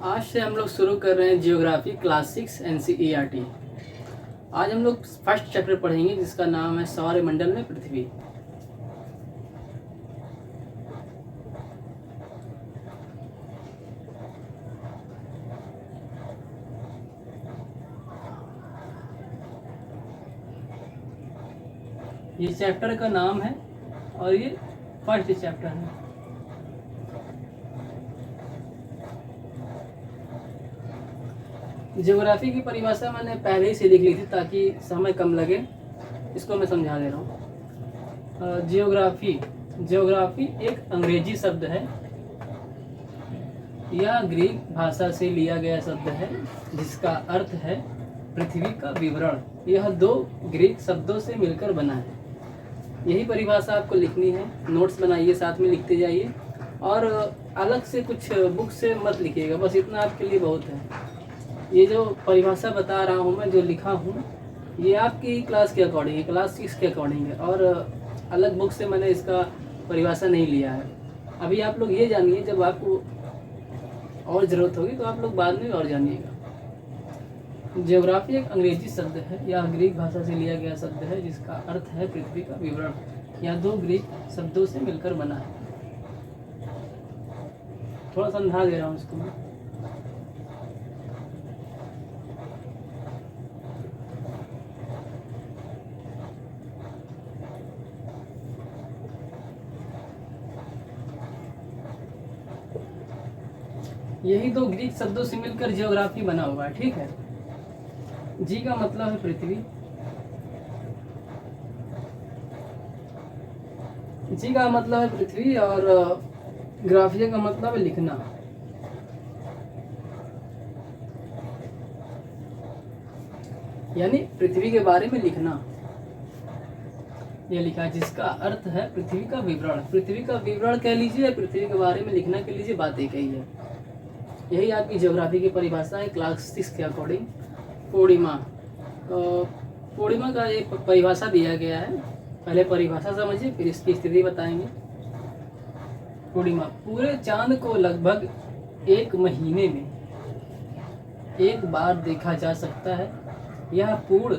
आज से हम लोग शुरू कर रहे हैं जियोग्राफी क्लास 6 NCERT। आज हम लोग फर्स्ट चैप्टर पढ़ेंगे जिसका नाम है सौरमंडल में पृथ्वी। ये चैप्टर का नाम है और ये फर्स्ट चैप्टर है। ज्योग्राफी की परिभाषा मैंने पहले ही से लिख ली थी ताकि समय कम लगे, इसको मैं समझा दे रहा हूँ। ज्योग्राफी एक अंग्रेजी शब्द है। यह ग्रीक भाषा से लिया गया शब्द है जिसका अर्थ है पृथ्वी का विवरण। यह दो ग्रीक शब्दों से मिलकर बना है। यही परिभाषा आपको लिखनी है, नोट्स बनाइए, साथ में लिखते जाइए और अलग से कुछ बुक से मत लिखिएगा, बस इतना आपके लिए बहुत है। ये जो परिभाषा बता रहा हूँ मैं, जो लिखा हूँ, ये आपकी क्लास के अकॉर्डिंग है, क्लास 6 के अकॉर्डिंग है और अलग बुक से मैंने इसका परिभाषा नहीं लिया है। अभी आप लोग ये जानिए, जब आपको और ज़रूरत होगी तो आप लोग बाद में और जानिएगा। ज्योग्राफी एक अंग्रेजी शब्द है। यह ग्रीक भाषा से लिया गया शब्द है जिसका अर्थ है पृथ्वी का विवरण। यह दो ग्रीक शब्दों से मिलकर बना है। थोड़ा समझा दे रहा हूँ इसको मैं। यही दो ग्रीक शब्दों से मिलकर ज्योग्राफी बना हुआ है, ठीक है। जी का मतलब है पृथ्वी, जी का मतलब है पृथ्वी और ग्राफिया का मतलब है लिखना। यानी पृथ्वी के बारे में लिखना। यह लिखा है जिसका अर्थ है पृथ्वी का विवरण। पृथ्वी का विवरण कह लीजिए, पृथ्वी के बारे में लिखना कह लीजिए, बात एक ही है। यही आपकी ज्योग्राफी की परिभाषा है क्लास 6 के अकॉर्डिंग। पूर्णिमा, पूर्णिमा का एक परिभाषा दिया गया है। पहले परिभाषा समझिए, फिर इसकी स्थिति बताएंगे। पूर्णिमा पूरे चांद को लगभग एक महीने में एक बार देखा जा सकता है। यह पूर्ण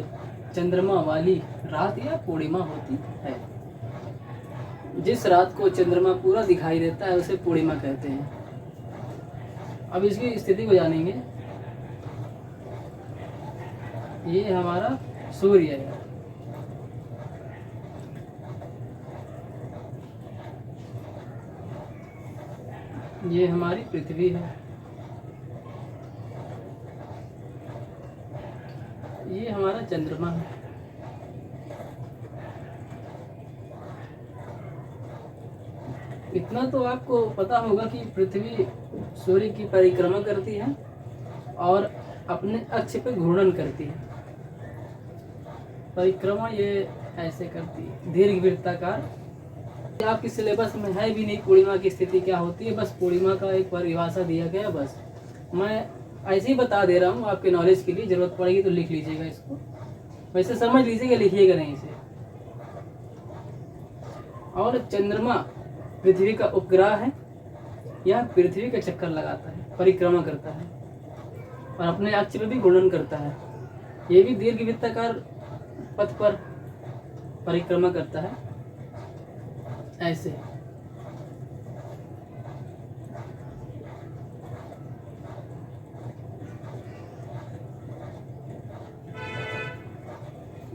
चंद्रमा वाली रात या पूर्णिमा होती है। जिस रात को चंद्रमा पूरा दिखाई देता है उसे पूर्णिमा कहते हैं। अब इसकी स्थिति को जानेंगे। ये हमारा सूर्य है, ये हमारी पृथ्वी है, ये हमारा चंद्रमा है। इतना तो आपको पता होगा कि पृथ्वी सूर्य की परिक्रमा करती है और अपने अक्ष पे घूर्णन करती है। परिक्रमा ये ऐसे करती है, दीर्घवृत्ताकार। आपकी सिलेबस में है भी नहीं पूर्णिमा की स्थिति क्या होती है, बस पूर्णिमा का एक परिभाषा दिया गया। बस मैं ऐसे ही बता दे रहा हूँ आपके नॉलेज के लिए। जरूरत पड़ेगी तो लिख लीजिएगा इसको, वैसे समझ लीजिएगा, लिखिएगा नहीं इसे। और चंद्रमा पृथ्वी का उपग्रह है। यह पृथ्वी का चक्कर लगाता है, परिक्रमा करता है और अपने अक्ष में भी घूर्णन करता है। ये भी दीर्घवृत्ताकार पथ पर परिक्रमा करता है, ऐसे।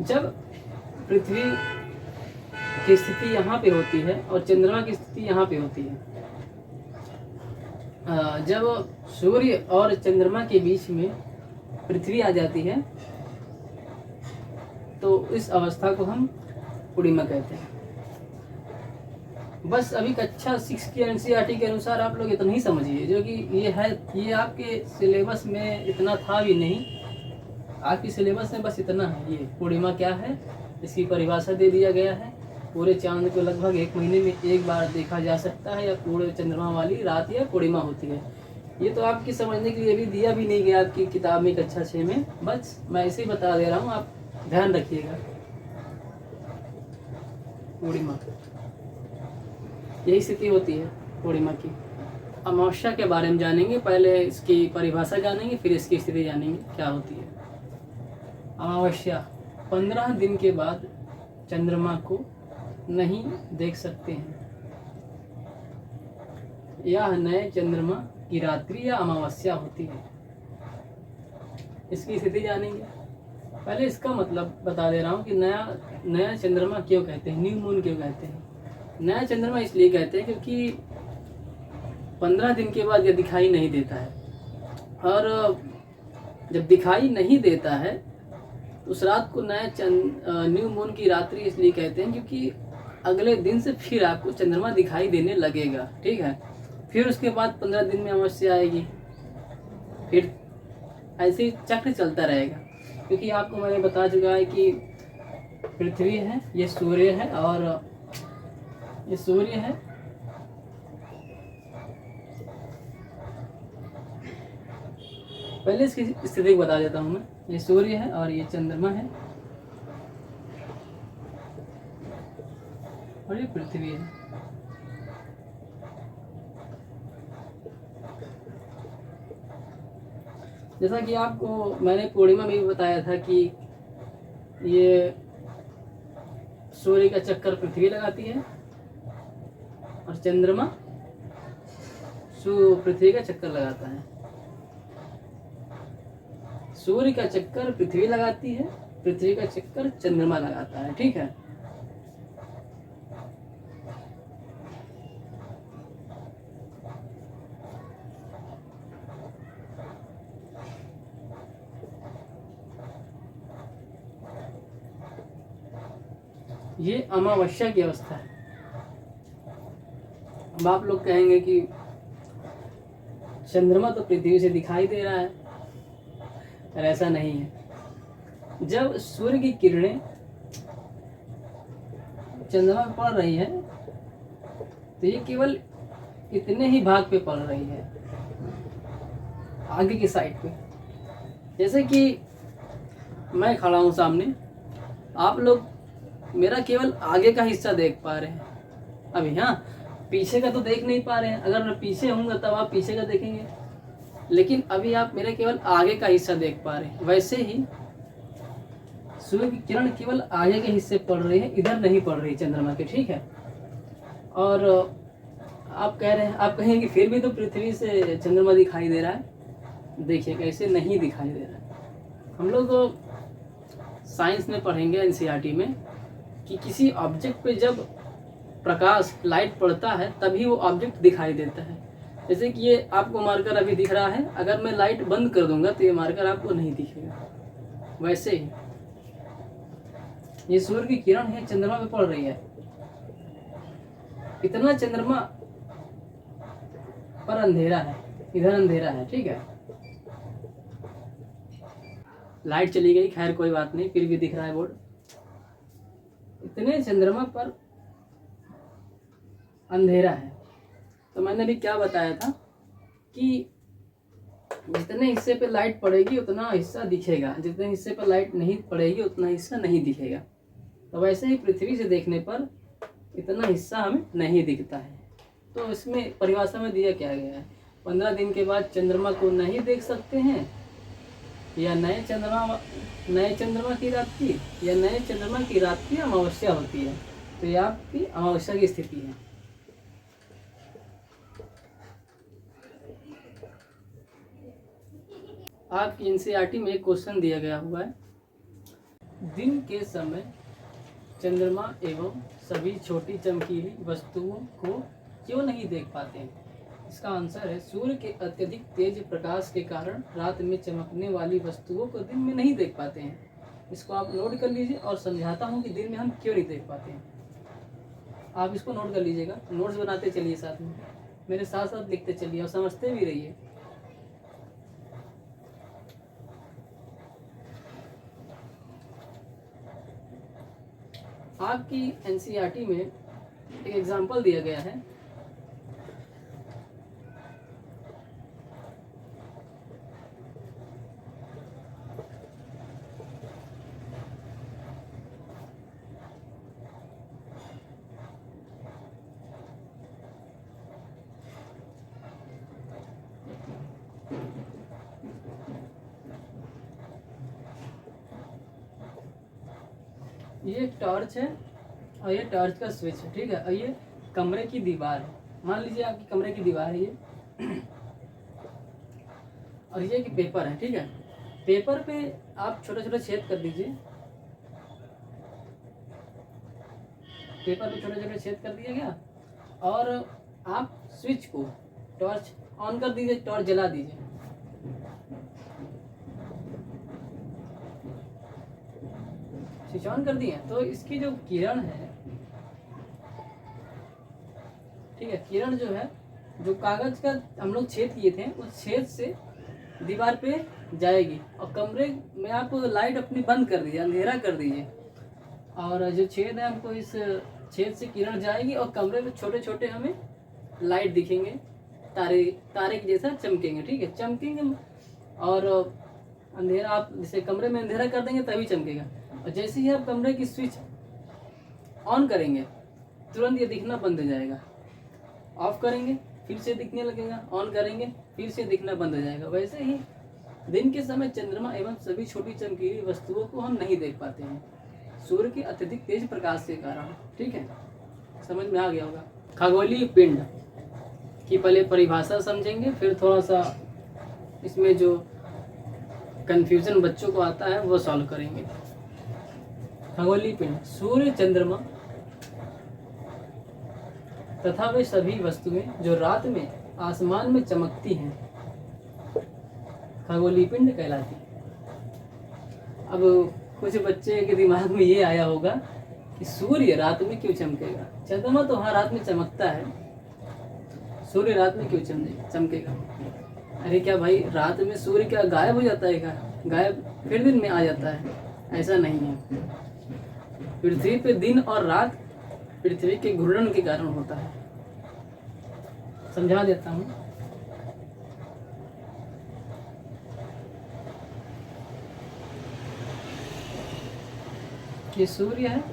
जब पृथ्वी की स्थिति यहाँ पे होती है और चंद्रमा की स्थिति यहाँ पे होती है, जब सूर्य और चंद्रमा के बीच में पृथ्वी आ जाती है तो इस अवस्था को हम पूर्णिमा कहते हैं। बस अभी कक्षा 6 की NCERT के अनुसार आप लोग इतना ही समझिए, जो कि ये है, ये आपके सिलेबस में इतना था भी नहीं। आपकी सिलेबस में बस इतना है। ये पूर्णिमा क्या है, इसकी परिभाषा दे दिया गया है। पूरे चांद को लगभग एक महीने में एक बार देखा जा सकता है या पूरे चंद्रमा वाली रात या पूर्णिमा होती है। ये तो आपकी समझने के लिए भी दिया भी नहीं गया आपकी किताब में कक्षा 6 में, बस मैं ऐसे ही बता दे रहा हूँ, आप ध्यान रखिएगा। पूर्णिमा यही स्थिति होती है पूर्णिमा की। अमावस्या के बारे में जानेंगे। पहले इसकी परिभाषा जानेंगे, फिर इसकी स्थिति जानेंगे क्या होती है। अमावस्या 15 दिन के बाद चंद्रमा को नहीं देख सकते हैं। यह नए चंद्रमा की रात्रि या अमावस्या होती है। इसकी स्थिति जानेंगे। पहले इसका मतलब बता दे रहा हूँ कि नया चंद्रमा क्यों कहते हैं, न्यू मून क्यों कहते हैं। नया चंद्रमा इसलिए कहते हैं क्योंकि 15 दिन के बाद यह दिखाई नहीं देता है, और जब दिखाई नहीं देता है तो उस रात को न्यू मून की रात्रि इसलिए कहते हैं क्योंकि अगले दिन से फिर आपको चंद्रमा दिखाई देने लगेगा। ठीक है, फिर उसके बाद 15 दिन में अमावस्या आएगी, फिर ऐसे ही चक्र चलता रहेगा। क्योंकि आपको मैंने बता चुका है कि पृथ्वी है, ये सूर्य है, और ये सूर्य है, पहले इसकी स्थिति को बता देता हूँ मैं। ये सूर्य है और ये चंद्रमा है और ये पृथ्वी है। जैसा कि आपको मैंने पूर्णिमा में भी बताया था कि ये सूर्य का चक्कर पृथ्वी लगाती है और चंद्रमा पृथ्वी का चक्कर लगाता है। सूर्य का चक्कर पृथ्वी लगाती है, पृथ्वी का चक्कर चंद्रमा लगाता है। ठीक है, ये अमावस्या की अवस्था है। अब आप लोग कहेंगे कि चंद्रमा तो पृथ्वी से दिखाई दे रहा है, पर ऐसा नहीं है। जब सूर्य की किरणें चंद्रमा पर पड़ रही है तो ये केवल इतने ही भाग पे पड़ रही है, आगे की साइड पे। जैसे कि मैं खड़ा हूँ सामने, आप लोग मेरा केवल आगे का हिस्सा देख पा रहे हैं अभी। हाँ, पीछे का तो देख नहीं पा रहे हैं। अगर मैं पीछे होऊंगा तब आप पीछे का देखेंगे, लेकिन अभी आप मेरे केवल आगे का हिस्सा देख पा रहे हैं। वैसे ही सूर्य की किरण केवल आगे के हिस्से पड़ रही है, इधर नहीं पड़ रही चंद्रमा के। ठीक है, और आप कह रहे हैं, आप कहेंगे फिर भी तो पृथ्वी से चंद्रमा दिखाई दे रहा है। देखिए कैसे नहीं दिखाई दे रहा है। हम लोग साइंस में पढ़ेंगे एनसीईआरटी में कि किसी ऑब्जेक्ट पे जब प्रकाश लाइट पड़ता है तभी वो ऑब्जेक्ट दिखाई देता है। जैसे कि ये आपको मार्कर अभी दिख रहा है, अगर मैं लाइट बंद कर दूंगा तो ये मार्कर आपको नहीं दिखेगा। वैसे ही ये सूर्य की किरण है, चंद्रमा पे पड़ रही है, इतना चंद्रमा पर अंधेरा है, इधर अंधेरा है। ठीक है, लाइट चली गई, खैर कोई बात नहीं, फिर भी दिख रहा है बोर्ड। इतने चंद्रमा पर अंधेरा है। तो मैंने भी क्या बताया था कि जितने हिस्से पे लाइट पड़ेगी उतना हिस्सा दिखेगा, जितने हिस्से पर लाइट नहीं पड़ेगी उतना हिस्सा नहीं दिखेगा। तो वैसे ही पृथ्वी से देखने पर इतना हिस्सा हमें नहीं दिखता है। तो इसमें परिभाषा में दिया क्या गया है, 15 दिन के बाद चंद्रमा को नहीं देख सकते हैं, या नए चंद्रमा की रात्रि, या नए चंद्रमा की रात्रि अमावस्या होती है। तो ये आपकी अमावस्या की स्थिति है। आपकी एनसीईआरटी में एक क्वेश्चन दिया गया हुआ है, दिन के समय चंद्रमा एवं सभी छोटी चमकीली वस्तुओं को क्यों नहीं देख पाते हैं। इसका आंसर है, सूर्य के अत्यधिक तेज प्रकाश के कारण रात में चमकने वाली वस्तुओं को दिन में नहीं देख पाते हैं। इसको आप नोट कर लीजिए और समझाता हूँ कि दिन में हम क्यों नहीं देख पाते हैं। आप इसको नोट कर लीजिएगा, नोट्स बनाते चलिए, साथ में मेरे साथ साथ लिखते चलिए और समझते भी रहिए। आपकी एनसीईआरटी में एक एग्जाम्पल दिया गया है, ये एक टॉर्च है और ये टॉर्च का स्विच है, ठीक है। और ये कमरे की दीवार है, मान लीजिए आपकी कमरे की दीवार है ये और ये एक पेपर है, ठीक है। पेपर पे आप छोटे छोटे छेद कर दीजिए, पेपर पे छोटे छोटे छेद कर दिया गया और आप स्विच को टॉर्च ऑन कर दीजिए, टॉर्च जला दीजिए। स्विच ऑन कर दिए तो इसकी जो किरण है, ठीक है, किरण जो है, जो कागज का हम लोग छेद किए थे उस छेद से दीवार पे जाएगी और कमरे में आप लाइट अपनी बंद कर दीजिए, अंधेरा कर दीजिए और जो छेद है हमको इस छेद से किरण जाएगी और कमरे में छोटे छोटे हमें लाइट दिखेंगे, तारे तारे के जैसा चमकेंगे, ठीक है, चमकेंगे। और अंधेरा आप जैसे कमरे में अंधेरा कर देंगे तभी चमकेगा, और जैसे ही आप कमरे की स्विच ऑन करेंगे तुरंत ये दिखना बंद हो जाएगा। ऑफ करेंगे फिर से दिखने लगेगा, ऑन करेंगे फिर से दिखना बंद हो जाएगा। वैसे ही दिन के समय चंद्रमा एवं सभी छोटी चमकीली वस्तुओं को हम नहीं देख पाते हैं सूर्य के अत्यधिक तेज प्रकाश के कारण, ठीक है, समझ में आ गया होगा। खगोलीय पिंड की पहले परिभाषा समझेंगे, फिर थोड़ा सा इसमें जो कंफ्यूजन बच्चों को आता है वो सॉल्व करेंगे। खगोलीय पिंड सूर्य, चंद्रमा तथा वे सभी वस्तुएं जो रात में आसमान में चमकती हैं खगोलीय पिंड कहलाती हैं। अब कुछ बच्चे के दिमाग में ये आया होगा कि सूर्य रात में क्यों चमकेगा, चंद्रमा तो हाँ रात में चमकता है, सूर्य रात में क्यों चमकेगा। अरे क्या भाई, रात में सूर्य क्या गायब हो जाता है क्या, गायब फिर दिन में आ जाता है, ऐसा नहीं है। पृथ्वी पे दिन और रात पृथ्वी के घूर्णन के कारण होता है। समझा देता हूँ। कि सूर्य है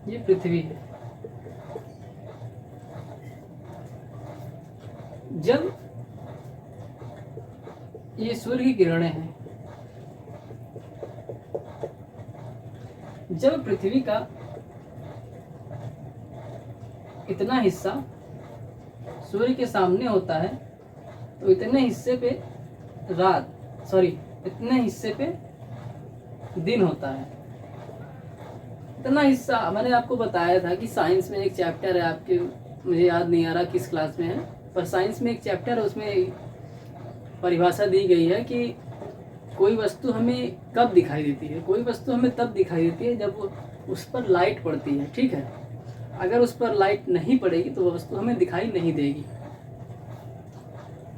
ये पृथ्वी है। जब ये सूर्य की किरणें हैं, जब पृथ्वी का इतना हिस्सा सूर्य के सामने होता है तो इतने हिस्से पे इतने हिस्से पे दिन होता है। इतना हिस्सा मैंने आपको बताया था कि साइंस में एक चैप्टर है आपके, मुझे याद नहीं आ रहा किस क्लास में है, पर साइंस में एक चैप्टर है, उसमें परिभाषा दी गई है कि कोई वस्तु हमें कब दिखाई देती है। कोई वस्तु हमें तब दिखाई देती है जब उस पर लाइट पड़ती है, ठीक है। अगर उस पर लाइट नहीं पड़ेगी तो वह वस्तु हमें दिखाई नहीं देगी।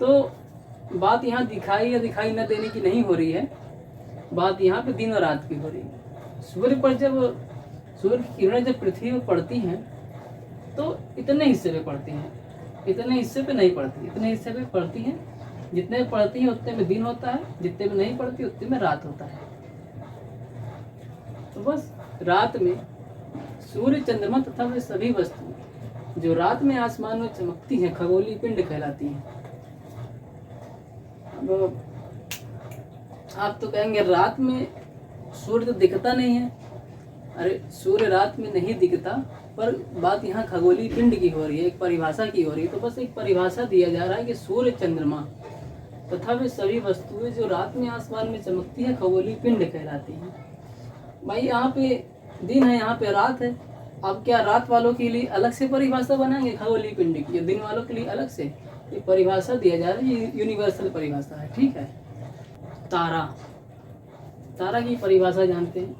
तो बात यहाँ दिखाई या दिखाई न देने की नहीं हो रही है, बात यहाँ पे दिन और रात की हो रही है। सूर्य पर जब सूर्य की किरणें जब पृथ्वी पर पड़ती हैं तो इतने हिस्से पे पड़ती हैं, इतने हिस्से पे नहीं पड़ती, इतने हिस्से पे पड़ती हैं। जितने में पड़ती हैं उतने में दिन होता है, जितने में नहीं पड़ती उतने में रात होता है। तो बस रात में सूर्य, चंद्रमा तथा वे सभी वस्तुएं जो रात में आसमान में चमकती हैं खगोलीय पिंड कहलाती हैं। अब आप तो कहेंगे रात में सूर्य तो दिखता नहीं है। अरे सूर्य रात में नहीं दिखता, पर बात यहाँ खगोलीय पिंड की हो रही है, एक परिभाषा की हो रही है। तो बस एक परिभाषा दिया जा रहा है कि सूर्य, चंद्रमा तथा वे सभी वस्तुएं जो रात में आसमान में चमकती है खगोलीय पिंड कहलाती हैं। भाई यहाँ पे दिन है, यहाँ पे रात है। अब क्या रात वालों के लिए अलग से परिभाषा बनाएंगे खगोलीय पिंड की, या दिन वालों के लिए अलग से? ये परिभाषा दिया जा रहा है, ये यूनिवर्सल परिभाषा है, ठीक है। तारा की परिभाषा जानते हैं,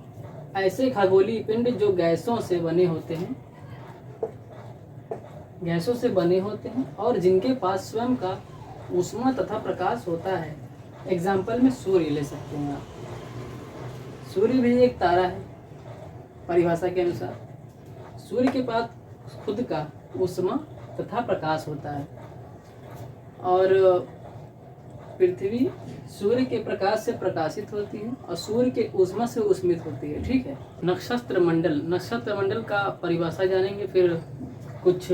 ऐसे खगोलीय पिंड जो गैसों से बने होते हैं, गैसों से बने होते हैं और जिनके पास स्वयं का ऊष्मा तथा प्रकाश होता है। एग्जाम्पल में सूर्य ले सकते हैं आप। सूर्य भी एक तारा है परिभाषा के अनुसार। सूर्य के पास खुद का ऊष्मा तथा प्रकाश होता है और पृथ्वी सूर्य के प्रकाश से प्रकाशित होती है और सूर्य के ऊष्मा से उष्मित होती है, ठीक है। नक्षत्र मंडल का परिभाषा जानेंगे, फिर कुछ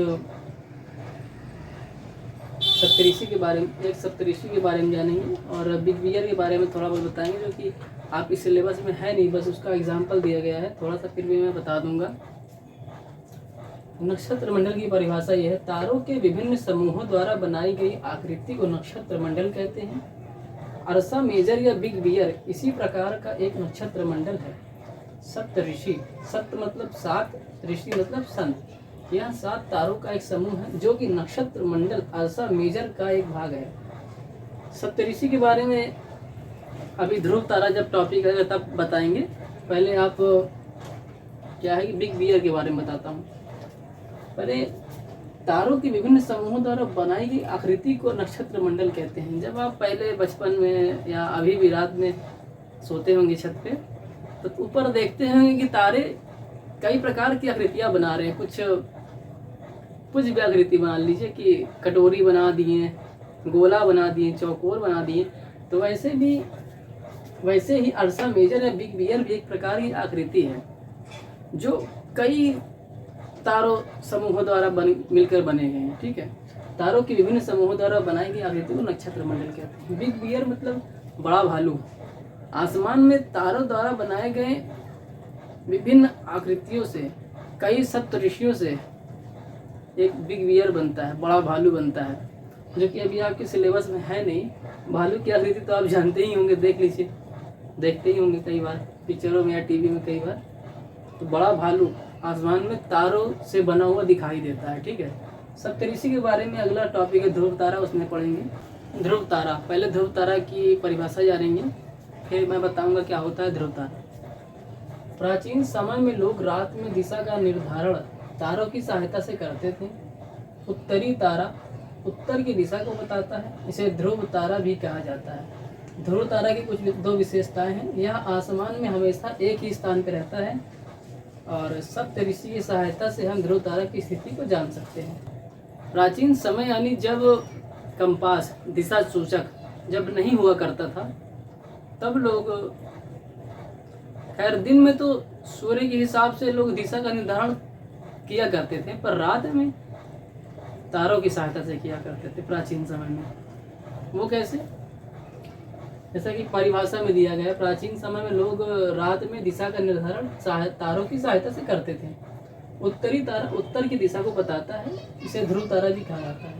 सप्तऋषि के बारे में, एक सप्तऋषि के बारे में जानेंगे और बिग बियर के बारे में थोड़ा बहुत बताएंगे, जो कि आपके सिलेबस में है नहीं, बस उसका एग्जाम्पल दिया गया है, थोड़ा सा फिर भी मैं बता दूंगा। नक्षत्र मंडल की परिभाषा यह है, तारों के विभिन्न समूहों द्वारा बनाई गई आकृति को नक्षत्र मंडल कहते हैं। अर्सा मेजर या बिग बियर इसी प्रकार का एक नक्षत्र मंडल है। सप्तऋषि, सप्त मतलब 7, ऋषि मतलब संत, यह 7 तारों का एक समूह है जो कि नक्षत्र मंडल अर्सा मेजर का एक भाग है। सप्तऋषि के बारे में अभी ध्रुव तारा जब टॉपिक है तब बताएंगे, पहले आप क्या है कि बिग बियर के बारे में बताता हूँ। पहले तारों की विभिन्न समूहों द्वारा बनाई गई आकृति को नक्षत्र मंडल कहते हैं। जब आप पहले बचपन में या अभी भी रात में सोते होंगे छत पे, तो ऊपर देखते होंगे कि तारे कई प्रकार की आकृतियाँ बना रहे हैं। कुछ भी आकृति बना लीजिए कि कटोरी बना दिए, गोला बना दिए, चौकोर बना दिए, तो वैसे ही अर्सा मेजर या बिग बियर भी एक प्रकार की आकृति है जो कई तारों समूहों द्वारा मिलकर बने गए हैं। ठीक है, तारों की विभिन्न समूहों द्वारा बनाई गई आकृति को नक्षत्र मंडल कहते हैं। बिग बियर मतलब बड़ा भालू। आसमान में तारों द्वारा बनाए गए विभिन्न आकृतियों से, कई सप्तऋषियों से एक बिग बियर बनता है, बड़ा भालू बनता है, जो कि अभी आपके सिलेबस में है नहीं। भालू की आकृति तो आप जानते ही होंगे, देख लीजिए, देखते ही होंगे कई बार पिक्चरों में या टीवी में कई बार। तो बड़ा भालू आसमान में तारों से बना हुआ दिखाई देता है। ठीक है, सप्तऋषि के बारे में अगला टॉपिक है ध्रुव तारा, उसमें पढ़ेंगे ध्रुव तारा। पहले ध्रुव तारा की परिभाषा जानेंगे, फिर मैं बताऊंगा क्या होता है ध्रुव तारा। प्राचीन समय में लोग रात में दिशा का निर्धारण तारों की सहायता से करते थे। उत्तरी तारा उत्तर की दिशा को बताता है, इसे ध्रुव तारा भी कहा जाता है। ध्रुव तारा की कुछ 2 विशेषताएं हैं। यह आसमान में हमेशा एक ही स्थान पर रहता है और सप्तऋषि की सहायता से हम ध्रुव तारा की स्थिति को जान सकते हैं। प्राचीन समय यानी जब कंपास, दिशा सूचक जब नहीं हुआ करता था, तब लोग, खैर दिन में तो सूर्य के हिसाब से लोग दिशा का निर्धारण किया करते थे, पर रात में तारों की सहायता से किया करते थे प्राचीन समय में। वो कैसे? जैसा कि परिभाषा में दिया गया, प्राचीन समय में लोग रात में दिशा का निर्धारण तारों की सहायता से करते थे। उत्तरी तारा उत्तर की दिशा को बताता है, इसे ध्रुव तारा भी कहा जाता है।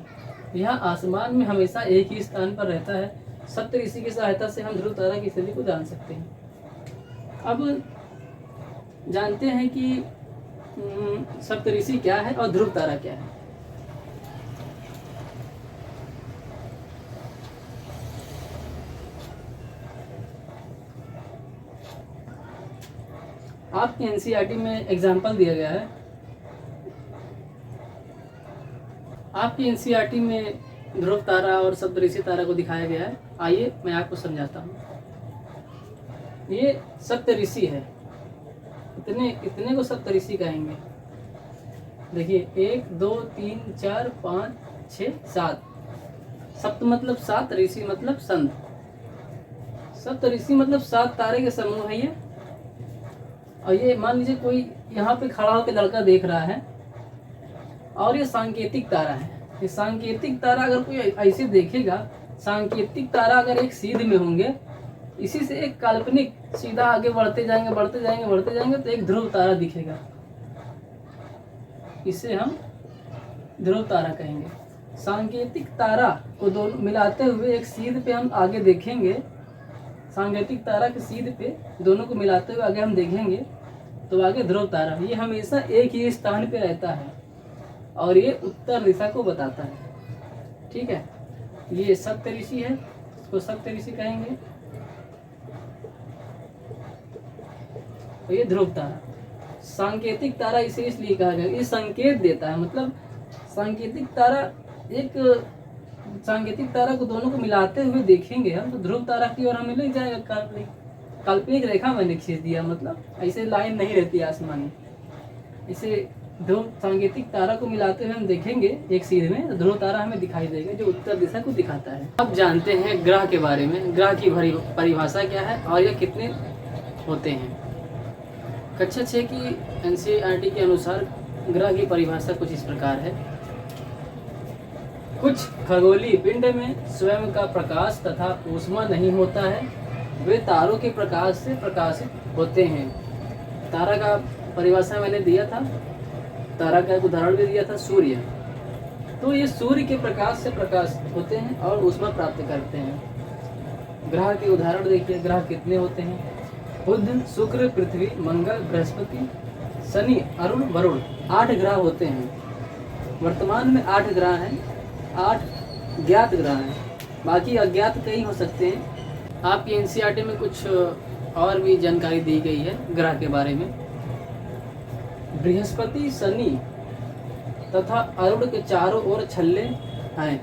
यह आसमान में हमेशा एक ही स्थान पर रहता है। सप्तऋषि की सहायता से हम ध्रुव तारा की स्थिति को जान सकते हैं। अब जानते हैं कि सप्तऋषि क्या है और ध्रुव तारा क्या है। आपकी एनसीईआरटी में एग्जाम्पल दिया गया है, आपकी एनसीईआरटी में ध्रुव तारा और सप्तऋषि तारा को दिखाया गया है। आइए मैं आपको समझाता हूँ। ये सप्तऋषि है, इतने को सप्तऋषि कहेंगे। देखिए 1 2 3 4 5 6 7। सप्त मतलब 7, ऋषि मतलब संत। सप्तऋषि मतलब 7 तारे के समूह है ये। और ये मान लीजिए कोई यहाँ पे खड़ा होकर लड़का देख रहा है और ये सांकेतिक तारा है। ये सांकेतिक तारा अगर कोई ऐसे देखेगा, सांकेतिक तारा अगर एक सीध में होंगे, इसी से एक काल्पनिक सीधा आगे बढ़ते जाएंगे तो एक ध्रुव तारा दिखेगा। इसे हम ध्रुव तारा कहेंगे। सांकेतिक तारा को दोनों मिलाते हुए एक सीध पे हम आगे देखेंगे, सांकेतिक तारा के सीध पे दोनों को मिलाते हुए आगे हम देखेंगे तो आगे ध्रुव तारा। ये हमेशा एक ही स्थान पे रहता है और ये उत्तर दिशा को बताता है। ठीक है, ये सप्तऋषि है, इसको सप्तऋषि कहेंगे। और ये ध्रुव तारा। सांकेतिक तारा इसे इसलिए कहा गया, ये संकेत देता है, मतलब सांकेतिक तारा को दोनों को मिलाते हुए देखेंगे हम तो ध्रुव तारा की ओर हमें ले जाएगा। काल्पनिक रेखा मैंने खींच दिया, मतलब ऐसे लाइन नहीं रहती आसमानी। इसे ध्रुव सांकेतिक तारा को मिलाते हुए हम देखेंगे एक सीध में, तो ध्रुव तारा हमें दिखाई देगा जो उत्तर दिशा को दिखाता है। अब जानते हैं ग्रह के बारे में। ग्रह की परिभाषा क्या है और ये कितने होते हैं। कक्षा 6 की एनसीईआरटी के अनुसार ग्रह की परिभाषा कुछ इस प्रकार है। कुछ खगोलीय पिंड में स्वयं का प्रकाश तथा ऊष्मा नहीं होता है, वे तारों के प्रकाश से प्रकाशित होते हैं। तारा का परिभाषा मैंने दिया था, तारा का एक उदाहरण भी दिया था, सूर्य। तो ये सूर्य के प्रकाश से प्रकाशित होते हैं और ऊष्मा प्राप्त करते हैं। ग्रह के उदाहरण देखिए, ग्रह कितने होते हैं? बुध, शुक्र, पृथ्वी, मंगल, बृहस्पति, शनि, अरुण, वरुण, 8 ग्रह होते हैं। वर्तमान में 8 ग्रह हैं, 8 ज्ञात ग्रह हैं, बाकी अज्ञात कई हो सकते हैं। आपकी एनसीईआरटी में कुछ और भी जानकारी दी गई है ग्रह के बारे में। बृहस्पति, शनि तथा अरुण के चारों ओर छल्ले हैं।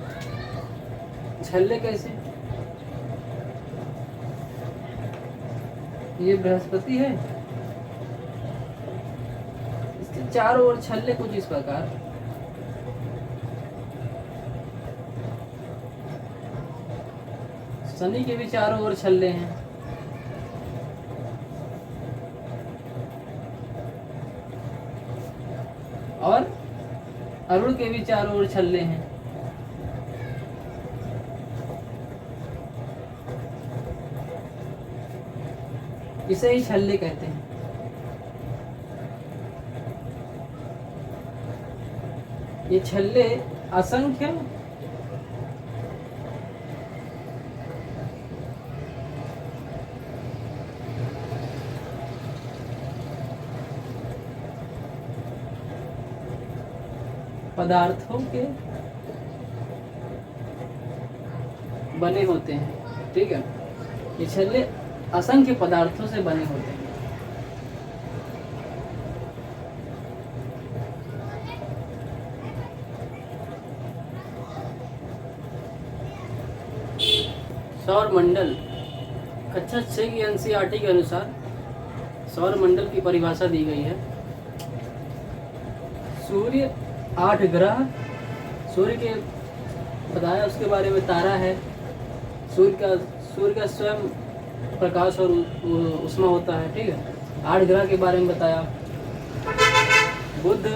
छल्ले कैसे? ये बृहस्पति है, इसके चारों ओर छल्ले कुछ इस प्रकार। शनि के भी चारों ओर छल्ले हैं। और अरुण के भी चारों ओर छल्ले हैं। इसे ही छल्ले कहते हैं। ये छल्ले असंख्य पदार्थों के बने होते हैं। ठीक है, ये छल्ले असंख्य पदार्थों से बने होते हैं। सौर मंडल कक्षा 6 की एनसीईआरटी के अनुसार सौर मंडल की परिभाषा दी गई है। सूर्य, 8 ग्रह, सूर्य के बताया, उसके बारे में तारा है, सूर्य का स्वयं प्रकाश और ऊष्मा होता है। ठीक है, 8 ग्रह के बारे में बताया। बुध,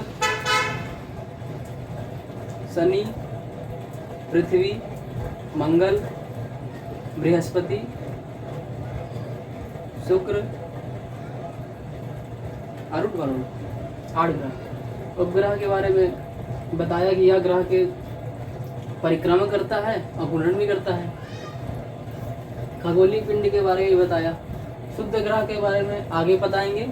शनि, पृथ्वी, मंगल, बृहस्पति, शुक्र, अरुण, वरुण, 8 ग्रह। उपग्रह के बारे में बताया कि यह ग्रह के परिक्रमा करता है और घूर्णन भी करता है। खगोलीय पिंड के बारे में बताया। शुद्ध ग्रह के बारे में आगे बताएंगे,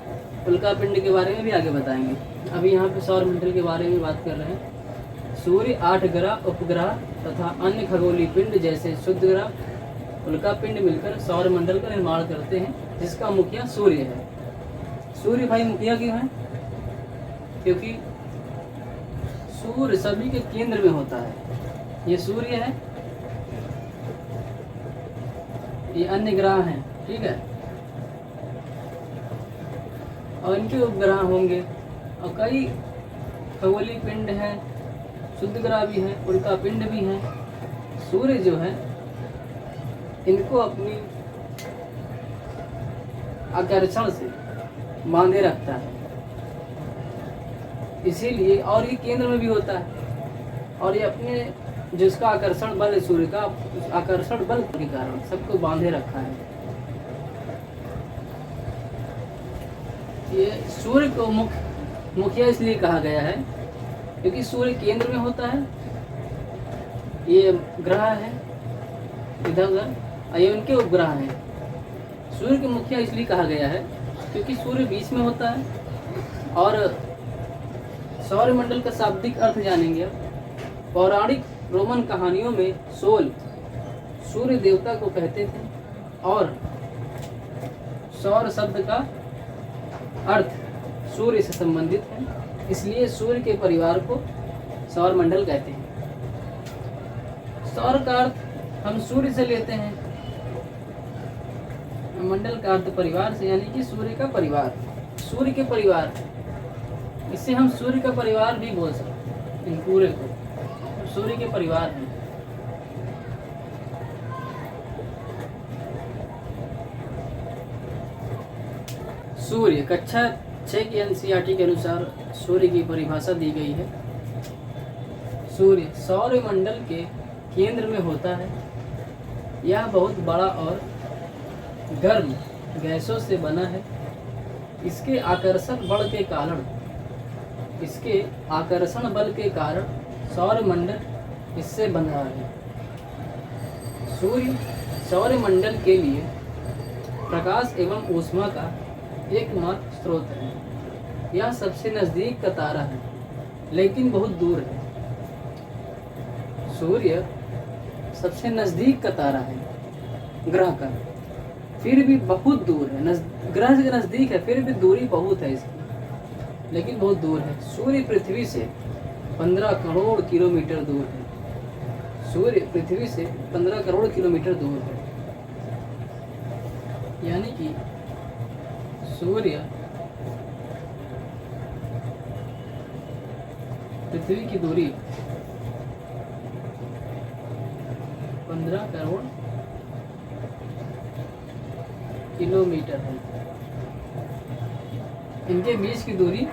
उल्का पिंड के बारे में भी आगे बताएंगे। अभी यहाँ पे सौर मंडल के बारे में बात कर रहे हैं। सूर्य, 8 ग्रह, उपग्रह तथा अन्य खगोलीय पिंड जैसे शुद्ध ग्रह, उल्का पिंड मिलकर सौर मंडल का निर्माण करते हैं, जिसका मुखिया सूर्य है। सूर्य भाई मुखिया क्यों है? क्योंकि सूर्य सभी के केंद्र में होता है। ये सूर्य है, ये अन्य ग्रह हैं। ठीक है, और इनके उपग्रह होंगे और कई खगोलीय पिंड हैं, शुद्ध ग्रह भी हैं, उल्का पिंड भी हैं। सूर्य जो है इनको अपनी आकर्षण से बांधे रखता है, इसीलिए, और ये केंद्र में भी होता है, और ये अपने जिसका आकर्षण बल है सूर्य का, आकर्षण बल के कारण सबको बांधे रखा है। ये सूर्य को मुखिया इसलिए कहा गया है क्योंकि सूर्य केंद्र में होता है, ये ग्रह है इधर उधर, ये उनके उपग्रह हैं। सूर्य के मुखिया इसलिए कहा गया है क्योंकि सूर्य बीच में होता है। और सौर मंडल का शाब्दिक अर्थ जानेंगे अब। पौराणिक रोमन कहानियों में सोल सूर्य देवता को कहते थे और सौर शब्द का अर्थ सूर्य से संबंधित है, इसलिए सूर्य के परिवार को सौर मंडल कहते हैं। सौर का अर्थ हम सूर्य से लेते हैं, मंडल का अर्थ परिवार से, यानी कि सूर्य का परिवार, सूर्य के परिवार। इससे हम सूर्य का परिवार भी बोल सकते हैं, इन पूरे को सूर्य के परिवार हैं। सूर्य कक्षा 6 की एनसीईआरटी के अनुसार सूर्य की परिभाषा दी गई है। सूर्य सौरमंडल के केंद्र में होता है। यह बहुत बड़ा और गर्म गैसों से बना है। इसके आकर्षण बल के कारण सौरमंडल इससे बन रहा है। सूर्य सौरमंडल के लिए प्रकाश एवं ऊष्मा का एकमात्र स्रोत है। यह सबसे नजदीक का तारा है, लेकिन बहुत दूर है। सूर्य सबसे नजदीक का तारा है ग्रह का, फिर भी बहुत दूर है। ग्रह से नजदीक है, फिर भी दूरी बहुत है इसकी, लेकिन बहुत दूर है। सूर्य पृथ्वी से 15 करोड़ किलोमीटर दूर है। सूर्य पृथ्वी से 15 करोड़ किलोमीटर दूर है। यानी कि सूर्य पृथ्वी की दूरी 15 करोड़ किलोमीटर है। इनके बीच की दूरी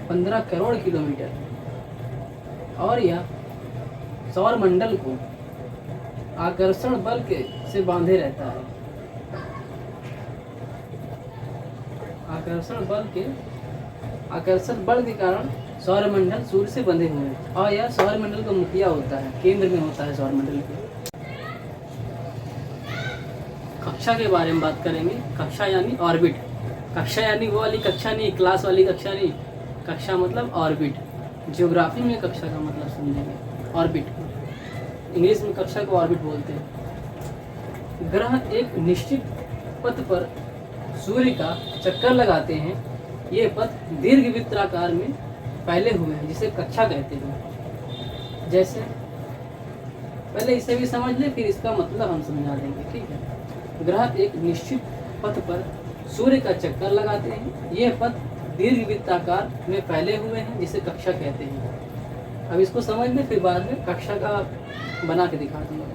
15 करोड़ किलोमीटर है। और यह सौरमंडल को आकर्षण बल के से बांधे रहता है। आकर्षण बल के कारण सौरमंडल सूर्य से बंधे हुए हैं। और यह सौरमंडल का मुखिया होता है, केंद्र में होता है सौरमंडल के। कक्षा के बारे में बात करेंगे। कक्षा यानी ऑर्बिट। कक्षा यानी वो वाली कक्षा नहीं, क्लास वाली कक्षा नहीं। कक्षा मतलब ऑर्बिट। ज्योग्राफी में कक्षा का मतलब समझेंगे, ऑर्बिट। इंग्लिश में कक्षा को ऑर्बिट बोलते हैं। ग्रह एक निश्चित पथ पर सूर्य का चक्कर लगाते हैं। ये पथ दीर्घवृत्ताकार में फैले हुए हैं, जिसे कक्षा कहते हैं। जैसे पहले इसे भी समझ ले, फिर इसका मतलब हम समझा देंगे, ठीक है। ग्रह एक निश्चित पथ पर सूर्य का चक्कर लगाते हैं। ये पथ दीर्घवृत्ताकार में फैले हुए हैं, जिसे कक्षा कहते हैं। अब इसको समझ ले, फिर बाद में कक्षा का बना के दिखा दूंगा।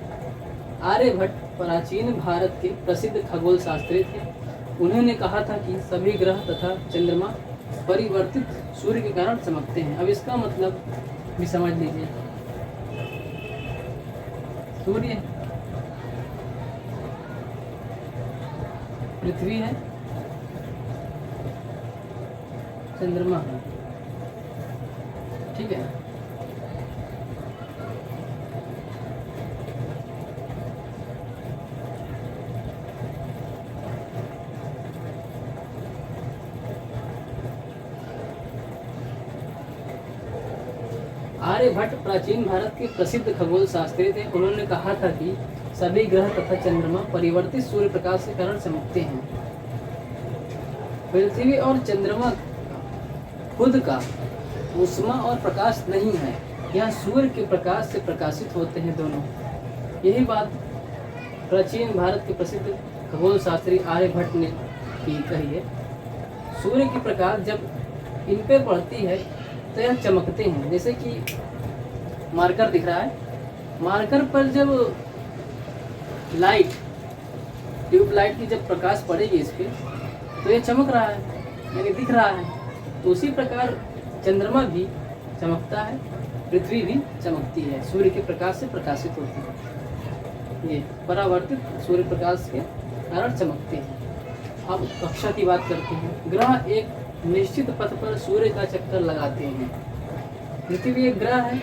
आर्यभट्ट प्राचीन भारत के प्रसिद्ध खगोल शास्त्री थे। उन्होंने कहा था कि सभी ग्रह तथा चंद्रमा परिवर्तित सूर्य के कारण चमकते हैं। अब इसका मतलब भी समझ लीजिए। सूर्य पृथ्वी है, चंद्रमा है, ठीक है। आर्यभट्ट प्राचीन भारत के प्रसिद्ध खगोल शास्त्री थे। उन्होंने कहा था कि सभी ग्रह तथा चंद्रमा परिवर्तित सूर्य प्रकाश के कारण चमकते हैं। पृथ्वी और चंद्रमा खुद का ऊष्मा और प्रकाश नहीं है, यह सूर्य के प्रकाश से प्रकाशित होते हैं दोनों। यही बात प्राचीन भारत के प्रसिद्ध खगोल शास्त्री आर्यभट्ट ने कही है। सूर्य की प्रकाश जब इन पे पड़ती है तो यह चमकते हैं। जैसे कि मार्कर दिख रहा है, मार्कर पर जब लाइट, ट्यूबलाइट की जब प्रकाश पड़ेगी इस पे, तो ये चमक रहा है, यानी दिख रहा है। तो उसी प्रकार चंद्रमा भी चमकता है, पृथ्वी भी चमकती है, सूर्य के प्रकाश से प्रकाशित होती है। ये परावर्तित सूर्य प्रकाश के कारण चमकते हैं। अब कक्षा की बात करते हैं। ग्रह एक निश्चित पथ पर सूर्य का चक्कर लगाते हैं। पृथ्वी एक ग्रह है,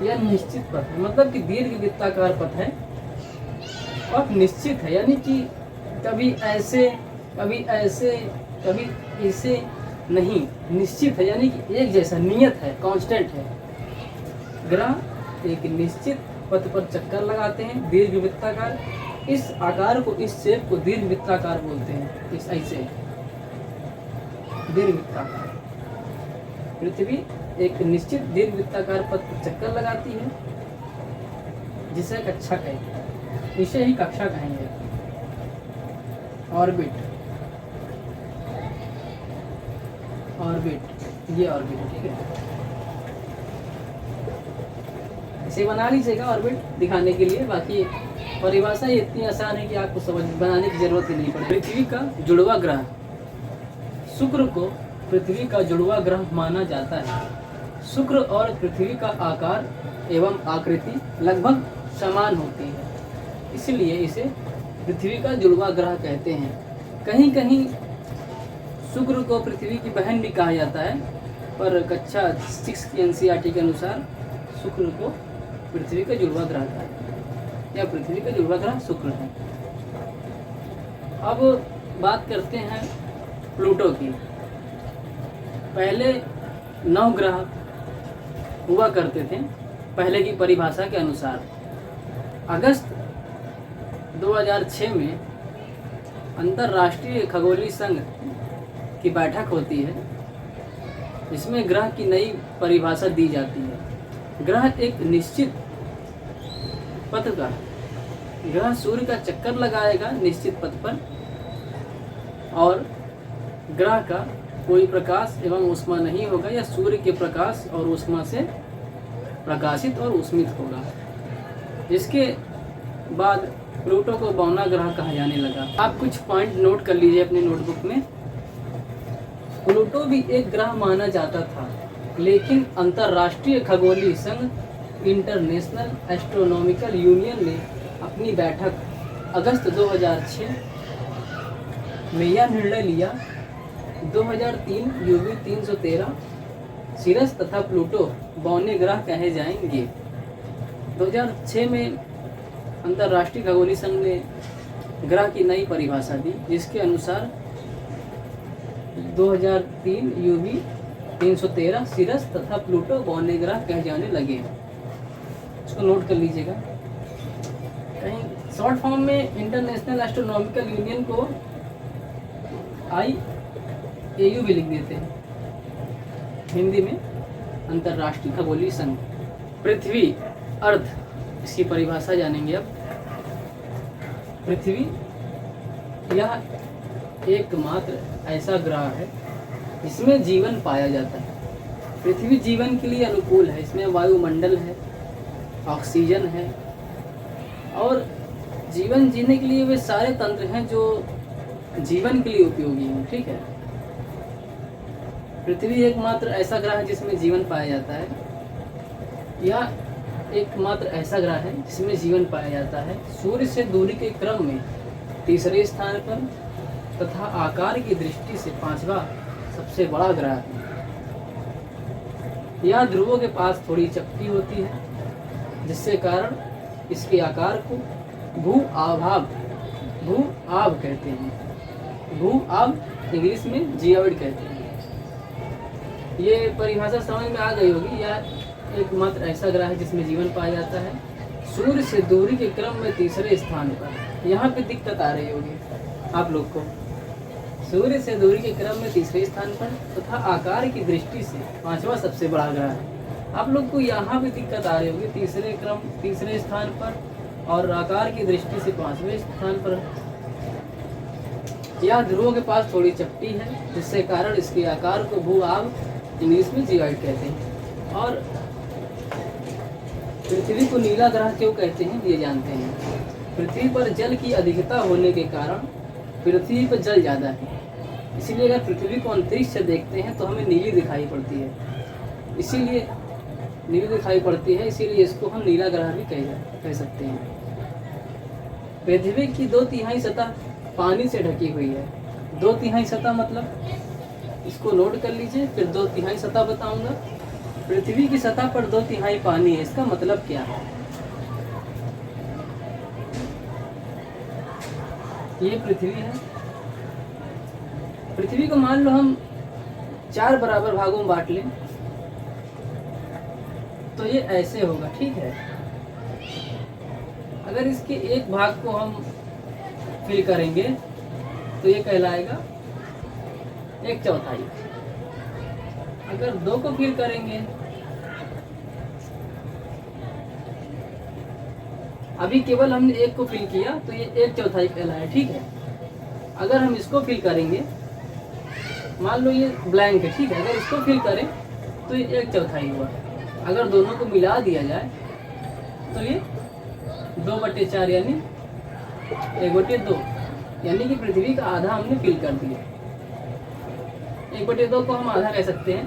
यह निश्चित पथ है, मतलब कि दीर्घवृत्ताकार पथ है और निश्चित है, यानी कि कभी ऐसे कभी ऐसे कभी ऐसे नहीं, निश्चित है, यानी कि एक जैसा, नियत है, कांस्टेंट है। ग्रह एक निश्चित पथ पर चक्कर लगाते हैं, दीर्घवृत्ताकार। इस आकार को, इस शेप को दीर्घवृत्ताकार बोलते हैं। इस ऐसे दीर्घवृत्ताकार। पृथ्वी एक निश्चित दीर्घवृत्ताकार पथ पर चक्कर लगाती है, जिसे कक्षा कहते हैं। इसे ही कक्षा कहेंगे। ऑर्बिट, ऑर्बिट, ये ऑर्बिट, ठीक है। इसे बना लीजिएगा ऑर्बिट दिखाने के लिए। बाकी परिभाषा ये इतनी आसान है कि आपको समझ बनाने की जरूरत ही नहीं पड़ेगी। पृथ्वी का जुड़वा ग्रह। शुक्र को पृथ्वी का जुड़वा ग्रह माना जाता है। शुक्र और पृथ्वी का आकार एवं आकृति लगभग समान होती है, इसलिए इसे पृथ्वी का जुड़वा ग्रह कहते हैं। कहीं कहीं शुक्र को पृथ्वी की बहन भी कहा जाता है, पर कक्षा 6 की एनसीईआरटी के अनुसार शुक्र को पृथ्वी का जुड़वा ग्रह कहा जाता है, या पृथ्वी का जुड़वा ग्रह शुक्र है। अब बात करते हैं प्लूटो की। पहले 9 ग्रह हुआ करते थे पहले की परिभाषा के अनुसार। अगस्त 2006 में अंतर्राष्ट्रीय खगोलीय संघ की बैठक होती है, इसमें ग्रह की नई परिभाषा दी जाती है। ग्रह एक निश्चित पथ का, ग्रह सूर्य का चक्कर लगाएगा निश्चित पथ पर, और ग्रह का कोई प्रकाश एवं ऊष्मा नहीं होगा, या सूर्य के प्रकाश और ऊष्मा से प्रकाशित और ऊष्मित होगा। इसके बाद प्लूटो को बौना ग्रह कहा जाने लगा। आप कुछ पॉइंट नोट कर लीजिए अपने नोटबुक में। प्लूटो भी एक ग्रह माना जाता था, लेकिन अंतर्राष्ट्रीय खगोलीय संघ इंटरनेशनल एस्ट्रोनॉमिकल यूनियन ने अपनी बैठक अगस्त 2006 में यह निर्णय लिया 2003 यूवी 313 सिरस तथा प्लूटो बौने ग्रह कहे जाएंगे। 2006 में अंतर्राष्ट्रीय खगोलीय संघ ने ग्रह की नई परिभाषा दी, जिसके अनुसार 2003 यूवी 313 सिरस तथा प्लूटो बौने ग्रह कहे जाने लगे। इसको नोट कर लीजिएगा। कहीं शॉर्ट फॉर्म में इंटरनेशनल एस्ट्रोनॉमिकल यूनियन को IAU भी लिख देते हैं, हिंदी में अंतर्राष्ट्रीय खगोलीय संघ। पृथ्वी अर्थ, इसकी परिभाषा जानेंगे अब। पृथ्वी यह एकमात्र ऐसा ग्रह है जिसमें जीवन पाया जाता है। पृथ्वी जीवन के लिए अनुकूल है, इसमें वायुमंडल है, ऑक्सीजन है, और जीवन जीने के लिए वे सारे तंत्र हैं जो जीवन के लिए उपयोगी हैं। ठीक है, पृथ्वी एकमात्र ऐसा ग्रह है जिसमें जीवन पाया जाता है। यह एकमात्र ऐसा ग्रह है जिसमें जीवन पाया जाता है। सूर्य से दूरी के क्रम में तीसरे स्थान पर तथा आकार की दृष्टि से 5वां सबसे बड़ा ग्रह है। यह ध्रुवों के पास थोड़ी चपटी होती है, जिससे कारण इसके आकार को भू आभ कहते हैं। भू आभ इंग्लिश में जियोइड कहते हैं। ये परिभाषा समझ में आ गई होगी। यह एकमात्र ऐसा ग्रह है जिसमें जीवन पाया जाता है। सूर्य से दूरी के क्रम में तीसरे स्थान पर। यहाँ पे दिक्कत आ रही होगी आप लोग को। सूर्य से दूरी के क्रम में तीसरे स्थान पर तथा आकार की दृष्टि से 5वां सबसे बड़ा ग्रह है। आप लोग को यहाँ भी दिक्कत आ रही होगी, तीसरे स्थान पर और आकार की दृष्टि से 5वें स्थान पर। यह ध्रुवों के पास थोड़ी चपटी है, जिससे कारण इसके आकार को भू आभ इंग्लिश में जियोइड कहते हैं। और पृथ्वी को नीला ग्रह क्यों कहते हैं ये जानते हैं। पृथ्वी पर जल की अधिकता होने के कारण पृथ्वी पर जल ज़्यादा है, इसीलिए अगर पृथ्वी को अंतरिक्ष से देखते हैं तो हमें नीली दिखाई पड़ती है। इसीलिए नीली दिखाई पड़ती है, इसीलिए इसको हम नीला ग्रह भी कह सकते हैं। पृथ्वी की 2/3 सतह पानी से ढकी हुई है। 2/3 सतह मतलब, इसको नोट कर लीजिए, फिर 2/3 सतह बताऊंगा। पृथ्वी की सतह पर 2/3 पानी है, इसका मतलब क्या है? ये पृथ्वी है। पृथ्वी को मान लो हम 4 बराबर भागों में बांट लें तो ये ऐसे होगा, ठीक है। अगर इसके एक भाग को हम फिल करेंगे तो ये कहलाएगा 1/4। अगर 2 को फिल करेंगे, अभी केवल हमने 1 को फिल किया तो ये 1/4 कहलाया, ठीक है। अगर हम इसको फिल करेंगे, मान लो ये ब्लैंक है, ठीक है। अगर इसको फिल करें तो ये 1/4 हुआ। अगर दोनों को मिला दिया जाए तो ये 2/4 यानी 1/2, यानी कि पृथ्वी का आधा हमने फिल कर दिया। 1/2 को हम आधा कह सकते हैं,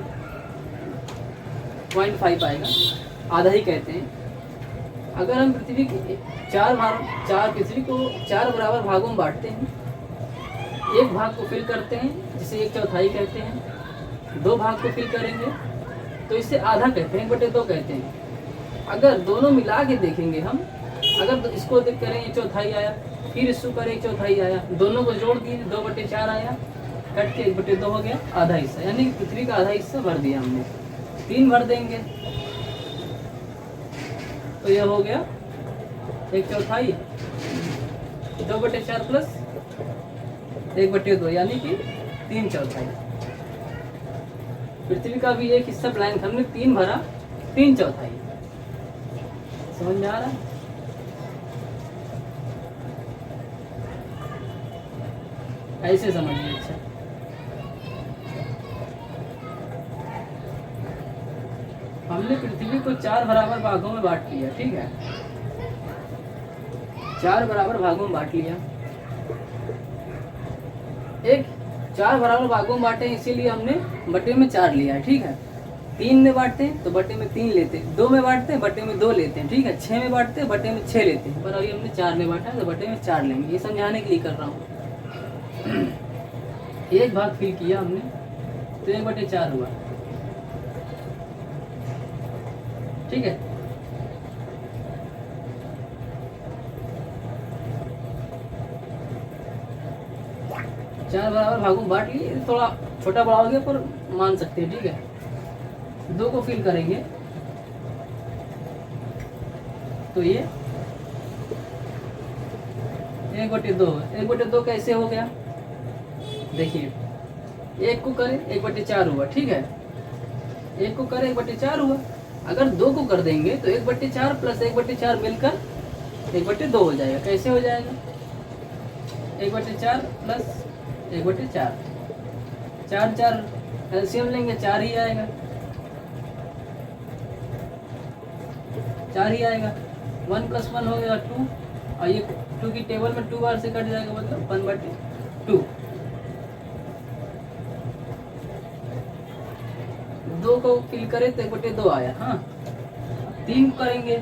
0.5 आएगा, आधा ही कहते हैं। अगर हम पृथ्वी के पृथ्वी को 4 बराबर भागों में बांटते हैं, एक भाग को फिल करते हैं जिसे 1/4 कहते हैं, 2 भाग को फिल करेंगे तो इसे आधा कहते हैं, 1/2 कहते हैं। अगर दोनों मिला के देखेंगे हम, अगर इसको देख करें 1/4 आया, फिर इसको करें 1/4 आया, दोनों को जोड़ दिए 2/4 आया, कट के 1/2 हो गया, आधा हिस्सा, यानी पृथ्वी का आधा हिस्सा भर दिया हमने। 3 भर देंगे तो यह हो गया 1/4, 2/4 प्लस 1/2 यानी कि 3/4। पृथ्वी का भी एक हिस्सा ब्लैंक, हमने 3 भरा, 3/4। समझ में आ रहा है? ऐसे समझिए। अच्छा, हमने पृथ्वी को 4 बराबर भागों में बांट लिया, ठीक है, 4 बराबर भागों में बांट लिया। एक 4 बराबर भागों में बांटे इसीलिए हमने बटे में 4 लिया है, ठीक है। 3 में बांटते हैं तो बटे में 3 लेते हैं, 2 में बांटते हैं बटे में 2 लेते हैं, ठीक है। 6 में बांटते हैं बटे में 6 लेते हैं, पर अभी हमने 4 में बांटा है तो बटे में 4 लेंगे। ये समझाने के लिए कर रहा हूँ। एक भाग फिल किया हमने तो 1/4 हुआ, ठीक है। चार बराबर भागों में बांट लिए, थोड़ा छोटा बड़ा हो गया पर मान सकते हैं, ठीक है। 2 को फिल करेंगे तो ये 1/2, 1/2 कैसे हो गया? देखिए, 1 को करें 1/4 हुआ, ठीक है। 1 को करें 1/4 हुआ। अगर 2 को कर देंगे तो 1/4 प्लस 1/4 मिलकर 1/2 हो जाएगा। कैसे हो जाएगा? 1/4 प्लस 1/4, 4 एलसीएम लेंगे 4 ही आएगा, 4 ही आएगा। 1 + 1 हो गया 2, और ये 2 की टेबल में 2 बार से कट जाएगा, मतलब 1/2। 2 को फिल करें तो 1/2 आया। हाँ, 3 करेंगे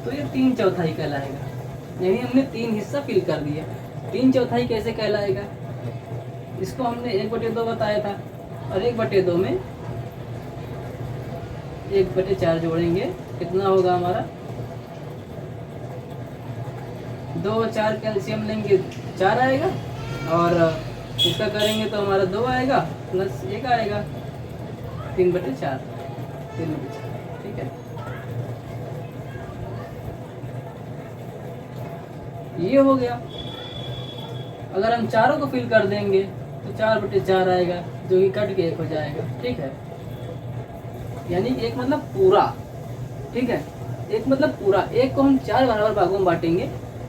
तो ये 3/4 कहलाएगा। यानी हमने 3 हिस्सा फिल कर दिया। 3/4 कैसे कहलाएगा? इसको हमने 1/2 बताया था, और 1/2 में 1/4 जोड़ेंगे, कितना होगा हमारा? 2 4 कैल्शियम लेंगे 4 आएगा, और इसका करेंगे तो हमारा 2 आएगा प्लस 1 आएगा, 3/4, ठीक है। ये हो गया। अगर हम चारों को फिल कर देंगे तो 4/4 आएगा, जो कि कट के 1 हो जाएगा, ठीक है। यानी एक मतलब पूरा, ठीक है, एक मतलब पूरा। एक को हम 4 बराबर भागों में बांटेंगे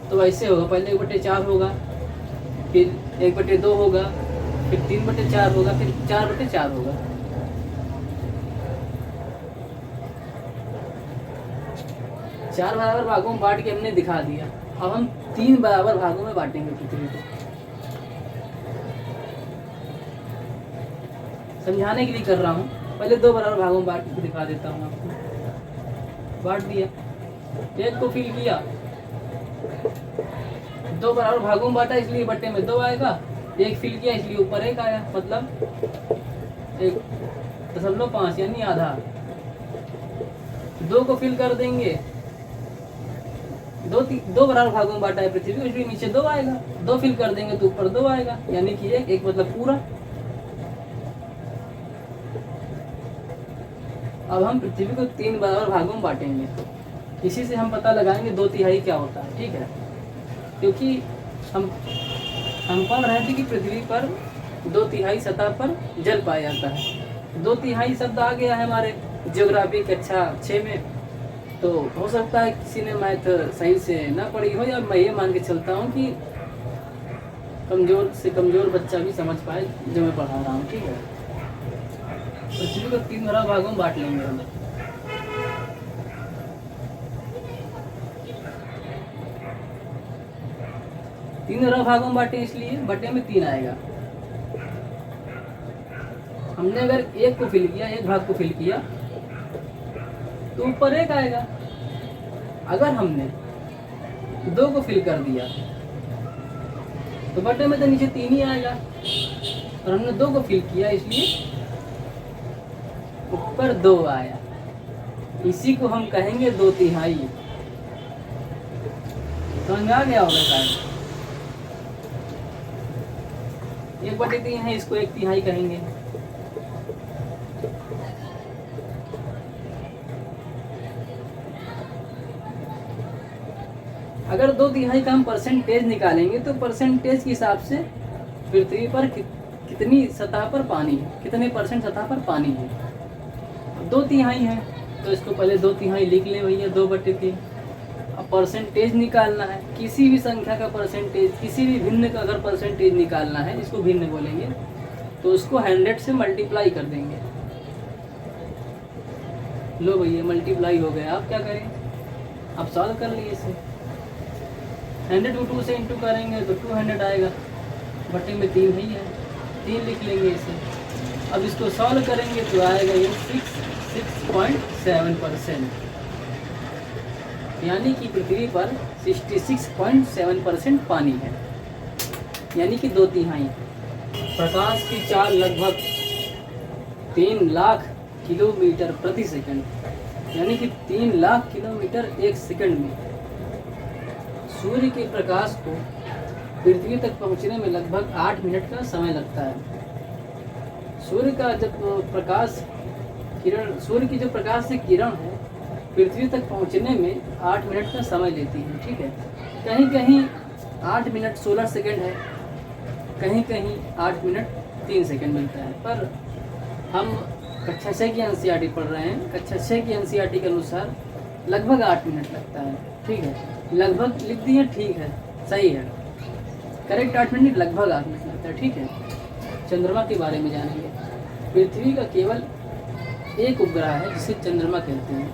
तो वैसे होगा, पहले 1/4 होगा, फिर 1/2 होगा, फिर 3/4 होगा, फिर 4/4 होगा। चार बराबर भागों में बांट के हमने दिखा दिया। अब हम 3 बराबर भागों में बांटेंगे पृथ्वी को। समझाने के लिए कर रहा हूँ, पहले 2 बराबर भागों में बांट के दिखा देता हूँ आपको। बांट दिया, 1 को फिल किया, 2 बराबर भागों में बांटा इसलिए बट्टे में 2 आएगा, 1 फिल किया इसलिए ऊपर 1 आया, मतलब 1.5 यानी आधा। 2 को फिल कर देंगे, 2 बराबर भागों में बांटा है पृथ्वी को, इसलिए नीचे 2 आएगा। 2 फिल कर देंगे तो ऊपर 2 आएगा, यानी कि एक मतलब पूरा। अब हम पृथ्वी को 3 बराबर भागों में बांटेंगे। इसी से हम पता लगाएंगे 2/3 क्या होता है, ठीक है। क्योंकि हम पढ़ रहे थे कि पृथ्वी पर 2/3 सतह पर जल पाया जाता है। 2/3 शब्द आ गया है हमारे ज्योग्राफी कक्षा 6 में। तो हो सकता है किसी ने मैथ सही से ना पढ़ी हो, या मैं ये मान के चलता हूँ कि कमज़ोर से कमज़ोर बच्चा भी समझ पाए जो मैं पढ़ा रहा हूँ, ठीक है। पृथ्वी को 3 बराबर भागों में बांट लेंगे हम। तीन भागों में बांटे इसलिए बटे में 3 आएगा। हमने अगर एक को फिल किया, एक भाग को फिल किया तो ऊपर 1 आएगा। अगर हमने 2 को फिल कर दिया तो बटे में तो नीचे 3 ही आएगा, और हमने 2 को फिल किया इसलिए ऊपर 2 आया। इसी को हम कहेंगे 2/3। समझ में आ गया होगा शायद। 1/3 है, इसको 1/3 कहेंगे। अगर 2/3 का हम परसेंटेज निकालेंगे तो परसेंटेज के हिसाब से पृथ्वी पर कितनी सतह पर पानी है, कितने परसेंट सतह पर पानी है। 2/3 है तो इसको पहले 2/3 लिख ले भैया, 2/3। अब परसेंटेज निकालना है, किसी भी संख्या का परसेंटेज, किसी भी भिन्न का अगर परसेंटेज निकालना है, इसको भिन्न बोलेंगे, तो उसको 100 से मल्टीप्लाई कर देंगे। लो भैया मल्टीप्लाई हो गया। आप क्या करें, आप सॉल्व कर लिए इसे। 100 को 2 से इंटू करेंगे तो 200 आएगा, बटे में 3 ही है, 3 लिख लेंगे इसे। अब इसको सॉल्व करेंगे तो आएगा ये 6.7%, यानी कि पृथ्वी पर 66.7% पानी है, यानी कि 2/3। प्रकाश की चाल लगभग 3 लाख किलोमीटर प्रति सेकंड, यानी कि 3 लाख किलोमीटर 1 सेकंड में। सूर्य के प्रकाश को पृथ्वी तक पहुंचने में लगभग 8 मिनट का समय लगता है। सूर्य का जब प्रकाश किरण, सूर्य की जो प्रकाश से किरण है पृथ्वी तक पहुंचने में 8 मिनट का समय लेती है। ठीक है, कहीं कहीं 8 मिनट 16 सेकंड है, कहीं कहीं 8 मिनट 3 सेकंड मिलता है। पर हम कक्षा 6 की एनसीईआरटी पढ़ रहे हैं, कक्षा 6 की एनसीईआरटी के अनुसार लगभग 8 मिनट लगता है। ठीक है, लगभग लिख दिए, ठीक है, सही है, करेक्ट 8 मिनट, लगभग 8 मिनट लगता है। ठीक है, चंद्रमा के बारे में जानेंगे। पृथ्वी का केवल एक उपग्रह है जिसे चंद्रमा कहते हैं।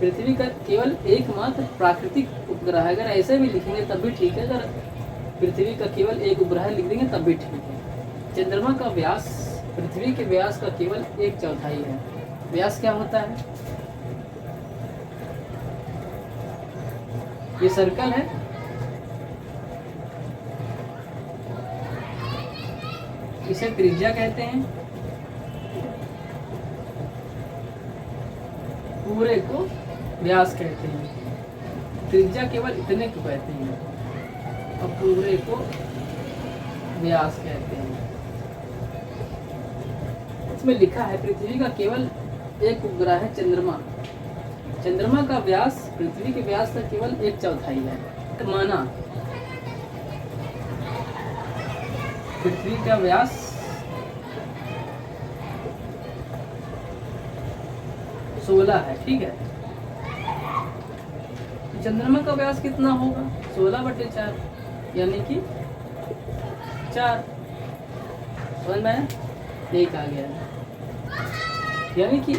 पृथ्वी का केवल एकमात्र प्राकृतिक उपग्रह है। अगर ऐसे भी लिखेंगे तब भी ठीक है, अगर पृथ्वी का केवल एक उपग्रह लिख देंगे तब भी ठीक है। चंद्रमा का व्यास पृथ्वी के व्यास का केवल 1/4 है। व्यास क्या होता है, ये सर्कल है, इसे त्रिज्या कहते हैं, पूरे को व्यास कहते हैं। त्रिज्या केवल इतने को कहते हैं और पूरे को व्यास कहते हैं। इसमें लिखा है पृथ्वी का केवल एक उपग्रह है चंद्रमा। चंद्रमा का व्यास पृथ्वी के व्यास का केवल 1/4 है। माना पृथ्वी का व्यास 16 है। ठीक है, चंद्रमा का व्यास कितना होगा, 16/4, यानी कि 4। समझ में आया, 1 आ गया, यानी कि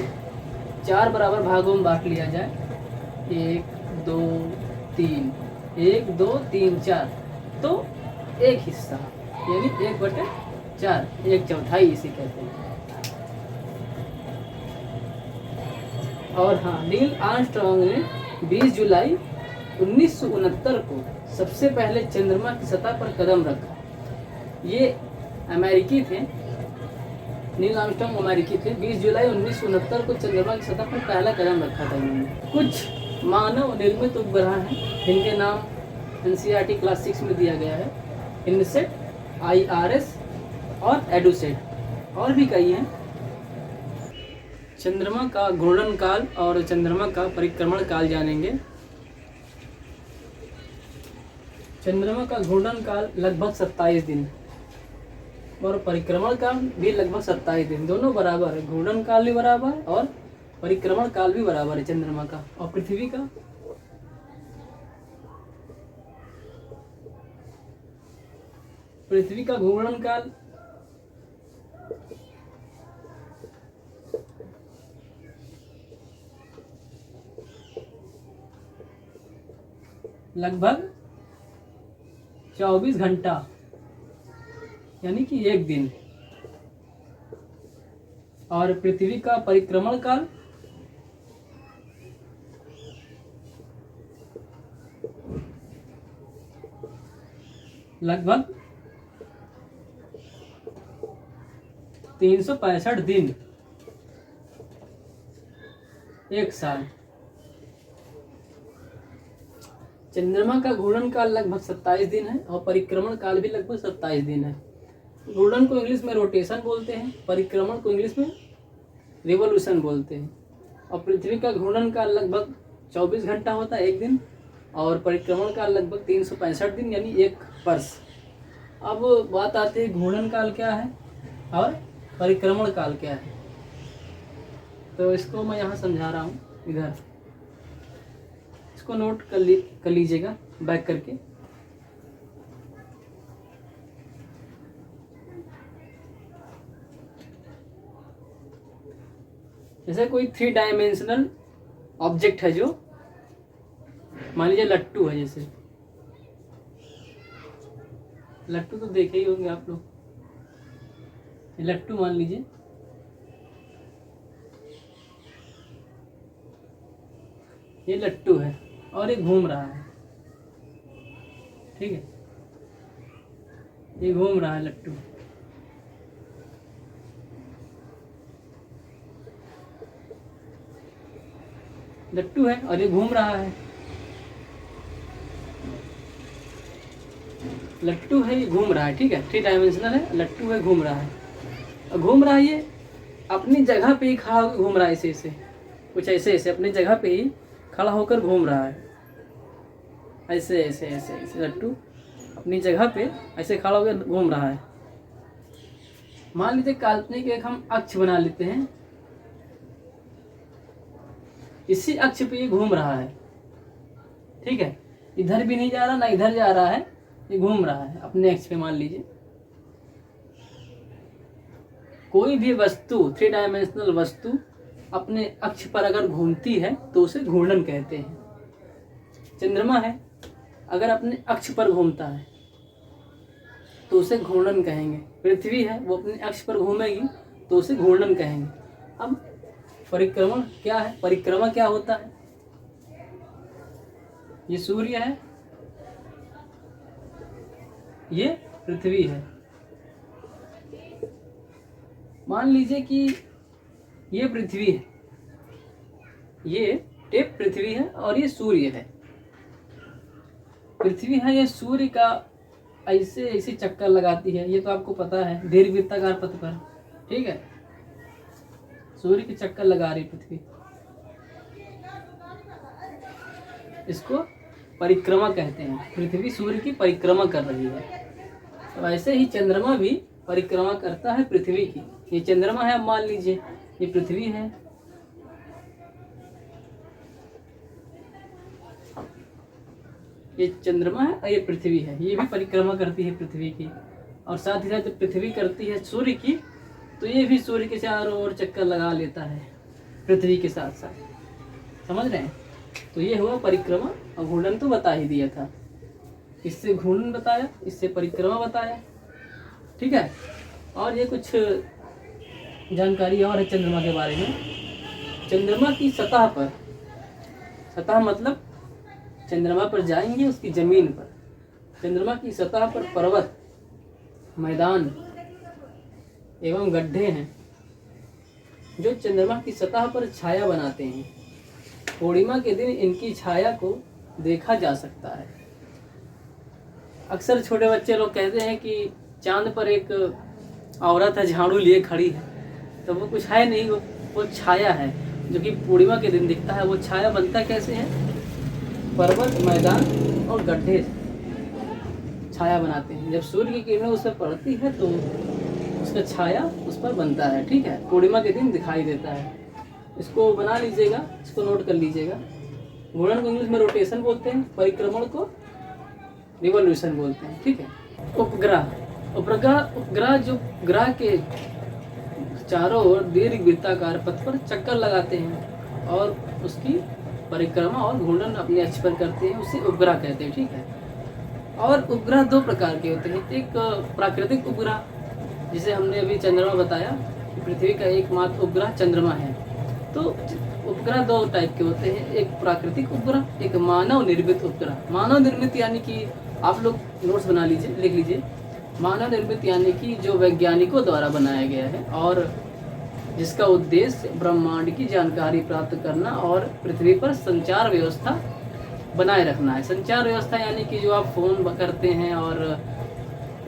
4 बराबर भागों में बांट लिया जाए, 1 2 3, 1 2 3 4, तो 1 हिस्सा, यानी 1/4, 1/4 इसे कहते हैं। और हाँ, नील आर्मस्ट्रांग ने 20 जुलाई 1969 को सबसे पहले चंद्रमा की सतह पर कदम रखा। ये अमेरिकी थे, नील आर्मस्ट्रांग अमेरिकी थे। 20 जुलाई 1969 को चंद्रमा की सतह पर पहला कदम रखा था इन्होंने। कुछ मानव निर्मित उपग्रह हैं जिनके नाम एनसीईआरटी क्लास 6 में दिया गया है, इनसेट, IRS और एडुसेट, और भी कई हैं। चंद्रमा का घूर्णन काल और चंद्रमा का परिक्रमण काल जानेंगे। चंद्रमा का घूर्णन काल लगभग 27 दिन और परिक्रमण काल भी लगभग 27 दिन, दोनों बराबर है। घूर्णन काल भी बराबर है और परिक्रमण काल भी बराबर है चंद्रमा का और पृथ्वी का। पृथ्वी का घूर्णन काल लगभग 24 घंटा यानी कि एक दिन। और पृथ्वी का परिक्रमण काल लगभग 365 दिन, एक साल। चंद्रमा का घूर्णन काल लगभग 27 दिन है और परिक्रमण काल भी लगभग 27 दिन है। घूर्णन को इंग्लिश में रोटेशन बोलते हैं, परिक्रमण को इंग्लिश में रिवोल्यूशन बोलते हैं। और पृथ्वी का घूर्णन काल लगभग 24 घंटा होता है, एक दिन, और परिक्रमण काल लगभग 365 दिन यानी एक वर्ष। अब बात आती है घूर्णन काल क्या है और परिक्रमण काल क्या है। तो इसको मैं यहाँ समझा रहा हूँ, इधर इसको नोट कर लीजिएगा बैक करके। जैसे कोई 3 डायमेंशनल ऑब्जेक्ट है, जो मान लीजिए लट्टू है। जैसे लट्टू तो देखे ही होंगे आप लोग। लट्टू मान लीजिए, ये लट्टू है और ये घूम रहा है, ठीक है, ये घूम रहा है लट्टू। लट्टू है और ये घूम रहा है, लट्टू है, ये घूम रहा है, ठीक है, 3 डायमेंशनल है, लट्टू है, घूम रहा है। और घूम रहा है ये अपनी जगह पे ही खड़ा होकर घूम रहा है, ऐसे ऐसे, कुछ ऐसे ऐसे अपनी जगह पे ही खड़ा होकर घूम रहा है, ऐसे ऐसे ऐसे ऐसे। लट्टू अपनी जगह पे ऐसे खड़ा होकर घूम रहा है। मान लीजिए काल्पनिक एक हम अक्ष बना लेते हैं, इसी अक्ष पे ये घूम रहा है, ठीक है, इधर भी नहीं जा रहा ना इधर जा रहा है, ये घूम रहा है अपने अक्ष पे। मान लीजिए कोई भी वस्तु, 3 डायमेंशनल वस्तु अपने अक्ष पर अगर घूमती है तो उसे घूर्णन कहते हैं। चंद्रमा है, अगर अपने अक्ष पर घूमता है तो उसे घूर्णन कहेंगे। पृथ्वी है, वो अपने अक्ष पर घूमेगी तो उसे घूर्णन कहेंगे। अब परिक्रमण क्या है? परिक्रमा क्या होता है? ये सूर्य है, ये पृथ्वी है। मान लीजिए कि ये पृथ्वी है, ये टेप पृथ्वी है और ये सूर्य है। पृथ्वी है, ये सूर्य का ऐसे ऐसे चक्कर लगाती है, ये तो आपको पता है, दीर्घवृत्ताकार पथ पर, ठीक है, सूर्य के चक्कर लगा रही पृथ्वी, इसको परिक्रमा कहते हैं। पृथ्वी सूर्य की परिक्रमा कर रही है। तो ऐसे ही चंद्रमा भी परिक्रमा करता है पृथ्वी की। ये चंद्रमा है, अब मान लीजिए ये पृथ्वी है, ये चंद्रमा है और ये पृथ्वी है, ये भी परिक्रमा करती है पृथ्वी की। और साथ ही साथ जब पृथ्वी करती है सूर्य की, तो ये भी सूर्य के चारों ओर चक्कर लगा लेता है पृथ्वी के साथ साथ। समझ रहे हैं? तो ये हुआ परिक्रमा। और घूर्णन तो बता ही दिया था, इससे घूर्णन बताया, इससे परिक्रमा बताया, ठीक है। और ये कुछ जानकारी और है चंद्रमा के बारे में। चंद्रमा की सतह पर, सतह मतलब चंद्रमा पर जाएंगे उसकी जमीन पर, चंद्रमा की सतह पर पर्वत, मैदान एवं गड्ढे हैं जो चंद्रमा की सतह पर छाया बनाते हैं। पूर्णिमा के दिन इनकी छाया को देखा जा सकता है। अक्सर छोटे बच्चे लोग कहते हैं कि चांद पर एक औरत है झाड़ू लिए खड़ी है, तो वो कुछ है नहीं, वो छाया है जो कि पूर्णिमा के दिन दिखता है। वो छाया बनता कैसे है? पर्वत, मैदान और गड्ढे छाया बनाते हैं। जब सूर्य की किरणें उस पर पड़ती है तो उसका छाया उस पर बनता है, ठीक है, पूर्णिमा के दिन दिखाई देता है। इसको बना लीजिएगा, इसको नोट कर लीजिएगा। घूर्णन को इंग्लिश में रोटेशन बोलते हैं, परिक्रमण को रिवॉल्यूशन बोलते हैं, ठीक है। उपग्रह, उपग्रह जो ग्रह के चारों ओर दीर्घवृत्ताकार पथ पर चक्कर लगाते हैं और उसकी परिक्रमा और घूर्णन अपने अक्ष पर करते हैं, उसे उपग्रह कहते हैं, ठीक है। और उपग्रह दो प्रकार के होते हैं, एक प्राकृतिक उपग्रह जिसे हमने अभी चंद्रमा बताया कि पृथ्वी का एकमात्र उपग्रह चंद्रमा है। तो उपग्रह दो टाइप के होते हैं, एक प्राकृतिक उपग्रह, एक मानव निर्मित उपग्रह। मानव निर्मित यानी कि आप लोग नोट्स बना लीजिए, लिख लीजिए। मानव निर्मित यानी कि जो वैज्ञानिकों द्वारा बनाया गया है और जिसका उद्देश्य ब्रह्मांड की जानकारी प्राप्त करना और पृथ्वी पर संचार व्यवस्था बनाए रखना है। संचार व्यवस्था यानी कि जो आप फ़ोन करते हैं और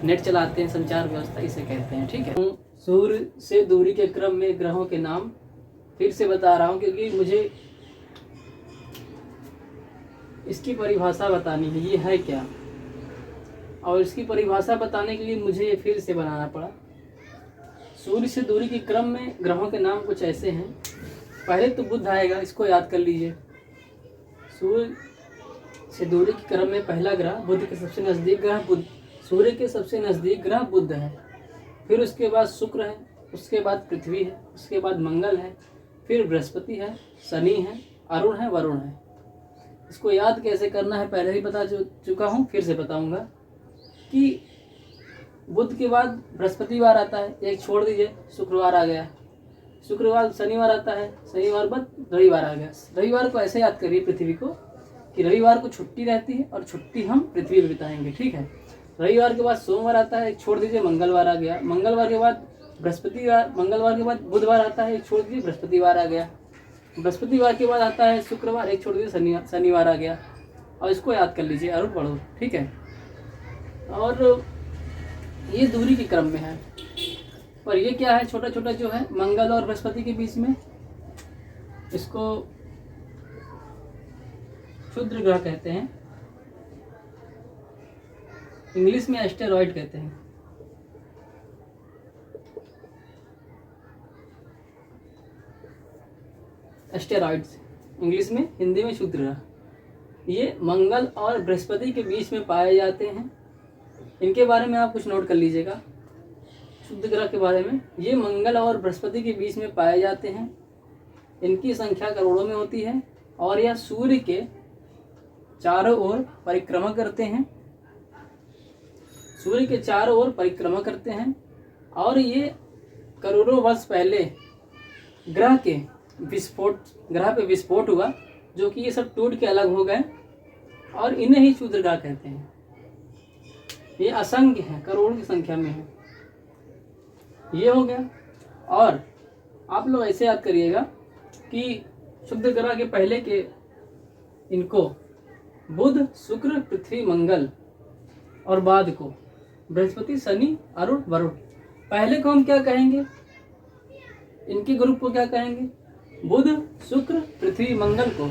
नेट चलाते हैं, संचार व्यवस्था इसे कहते हैं। ठीक है, सूर्य से दूरी के क्रम में ग्रहों के नाम फिर से बता रहा हूँ क्योंकि मुझे इसकी परिभाषा बतानी है, ये है क्या, और इसकी परिभाषा बताने के लिए मुझे ये फिर से बनाना पड़ा। सूर्य से दूरी के क्रम में ग्रहों के नाम कुछ ऐसे हैं। पहले तो बुध आएगा, इसको याद कर लीजिए। सूर्य से दूरी के क्रम में पहला ग्रह, बुध के सबसे नज़दीक ग्रह बुध, सूर्य के सबसे नज़दीक ग्रह बुध है। फिर उसके बाद शुक्र है, उसके बाद पृथ्वी है, उसके बाद मंगल है, फिर बृहस्पति है, शनि है, अरुण है, वरुण है। इसको याद कैसे करना है पहले ही बता चुका हूँ, फिर से बताऊँगा कि बुध के बाद बृहस्पतिवार आता है, एक छोड़ दीजिए, शुक्रवार आ गया। शुक्रवार शनिवार आता है, शनिवार बाद रविवार आ गया। रविवार को ऐसे याद करिए पृथ्वी को कि रविवार को छुट्टी रहती है और छुट्टी हम पृथ्वी पर बिताएंगे। ठीक है, रविवार के बाद सोमवार आता है, एक छोड़ दीजिए, मंगलवार आ गया। मंगलवार के बाद बृहस्पतिवार, मंगलवार के बाद बुधवार आता है, एक छोड़ दीजिए, बृहस्पतिवार आ गया। बृहस्पतिवार के बाद आता है शुक्रवार, एक छोड़ दीजिए, शनिवार आ गया। और इसको याद कर लीजिए, अरुण वरुण। ठीक है, और ये दूरी के क्रम में है। और ये क्या है, छोटा छोटा जो है मंगल और बृहस्पति के बीच में, इसको क्षुद्र ग्रह कहते हैं, इंग्लिश में एस्टेरॉइड कहते हैं। एस्टेरॉइड्स इंग्लिश में, हिंदी में क्षुद्र ग्रह। ये मंगल और बृहस्पति के बीच में पाए जाते हैं। इनके बारे में आप कुछ नोट कर लीजिएगा, क्षुद्र ग्रह के बारे में। ये मंगल और बृहस्पति के बीच में पाए जाते हैं। इनकी संख्या करोड़ों में होती है और यह सूर्य के चारों ओर परिक्रमा करते हैं। सूर्य के चारों ओर परिक्रमा करते हैं और ये करोड़ों वर्ष पहले ग्रह पे विस्फोट हुआ, जो कि ये सब टूट के अलग हो गए और इन्हें ही क्षुद्र ग्रह कहते हैं। ये असंख्य हैं, करोड़ों की संख्या में है। ये हो गया। और आप लोग ऐसे याद करिएगा कि क्षुद्र ग्रह के पहले के इनको बुध, शुक्र, पृथ्वी, मंगल, और बाद को बृहस्पति, शनि, अरुण, वरुण। पहले को हम क्या कहेंगे, इनके ग्रुप को क्या कहेंगे, बुध, शुक्र, पृथ्वी, मंगल को,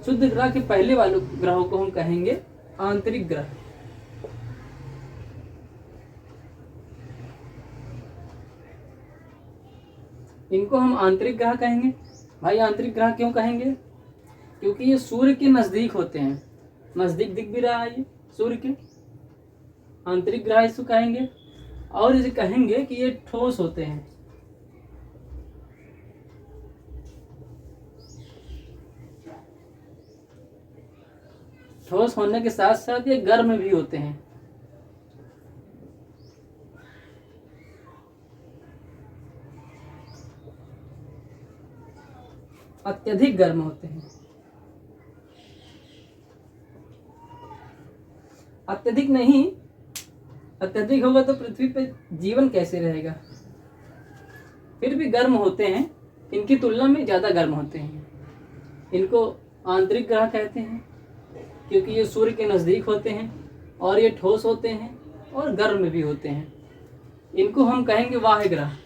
क्षुद्र ग्रह के पहले वाले ग्रहों को हम कहेंगे आंतरिक ग्रह। इनको हम आंतरिक ग्रह कहेंगे। भाई आंतरिक ग्रह क्यों कहेंगे, क्योंकि ये सूर्य के नज़दीक होते हैं। नज़दीक दिख भी रहा है ये सूर्य के, आंतरिक ग्रह इसको कहेंगे। और इसे कहेंगे कि ये ठोस होते हैं। ठोस होने के साथ साथ ये गर्म भी होते हैं। अत्यधिक गर्म होते हैं। अत्यधिक नहीं, अत्यधिक होगा तो पृथ्वी पे जीवन कैसे रहेगा। फिर भी गर्म होते हैं, इनकी तुलना में ज़्यादा गर्म होते हैं। इनको आंतरिक ग्रह कहते हैं क्योंकि ये सूर्य के नज़दीक होते हैं और ये ठोस होते हैं और गर्म भी होते हैं। इनको हम कहेंगे बाह्य ग्रह।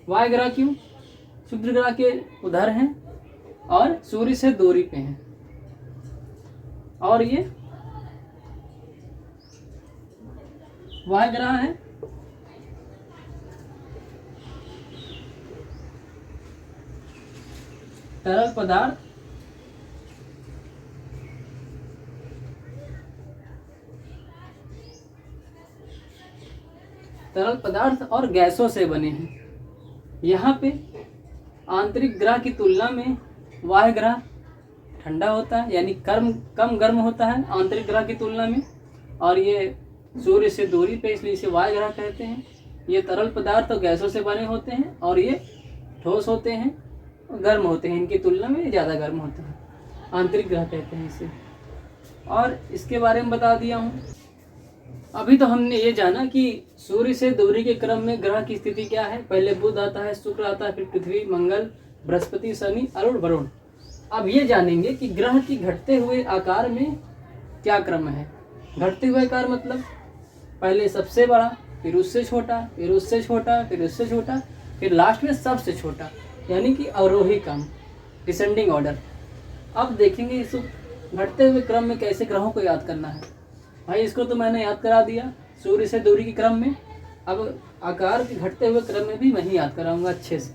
वायु ग्रह क्यों, क्षुद्र ग्रह के उधर हैं और सूर्य से दूरी पे हैं। और ये वायु ग्रह है। तरल पदार्थ और गैसों से बने हैं। यहाँ पे आंतरिक ग्रह की तुलना में वाह ग्रह ठंडा होता है, यानी कम गर्म होता है आंतरिक ग्रह की तुलना में, और ये सूर्य से दूरी पे, इसलिए इसे वायु ग्रह कहते हैं। ये तरल पदार्थ और गैसों से बने होते हैं और ये ठोस होते हैं, गर्म होते हैं, इनकी तुलना में ज़्यादा गर्म होते हैं, आंतरिक ग्रह कहते हैं इसे। और इसके बारे में बता दिया हूँ। अभी तो हमने ये जाना कि सूर्य से दूरी के क्रम में ग्रह की स्थिति क्या है। पहले बुध आता है, शुक्र आता है, फिर पृथ्वी, मंगल, बृहस्पति, शनि, अरुण, वरुण। अब ये जानेंगे कि ग्रह की घटते हुए आकार में क्या क्रम है। घटते हुए आकार मतलब पहले सबसे बड़ा, फिर उससे छोटा, फिर उससे छोटा, फिर उससे छोटा, फिर लास्ट में सबसे छोटा, यानी कि अवरोही क्रम, डिसेंडिंग ऑर्डर। अब देखेंगे इस घटते हुए क्रम में कैसे ग्रहों को याद करना है। भाई इसको तो मैंने याद करा दिया सूर्य से दूरी के क्रम में, अब आकार के घटते हुए क्रम में भी मैं ही याद कराऊंगा अच्छे से।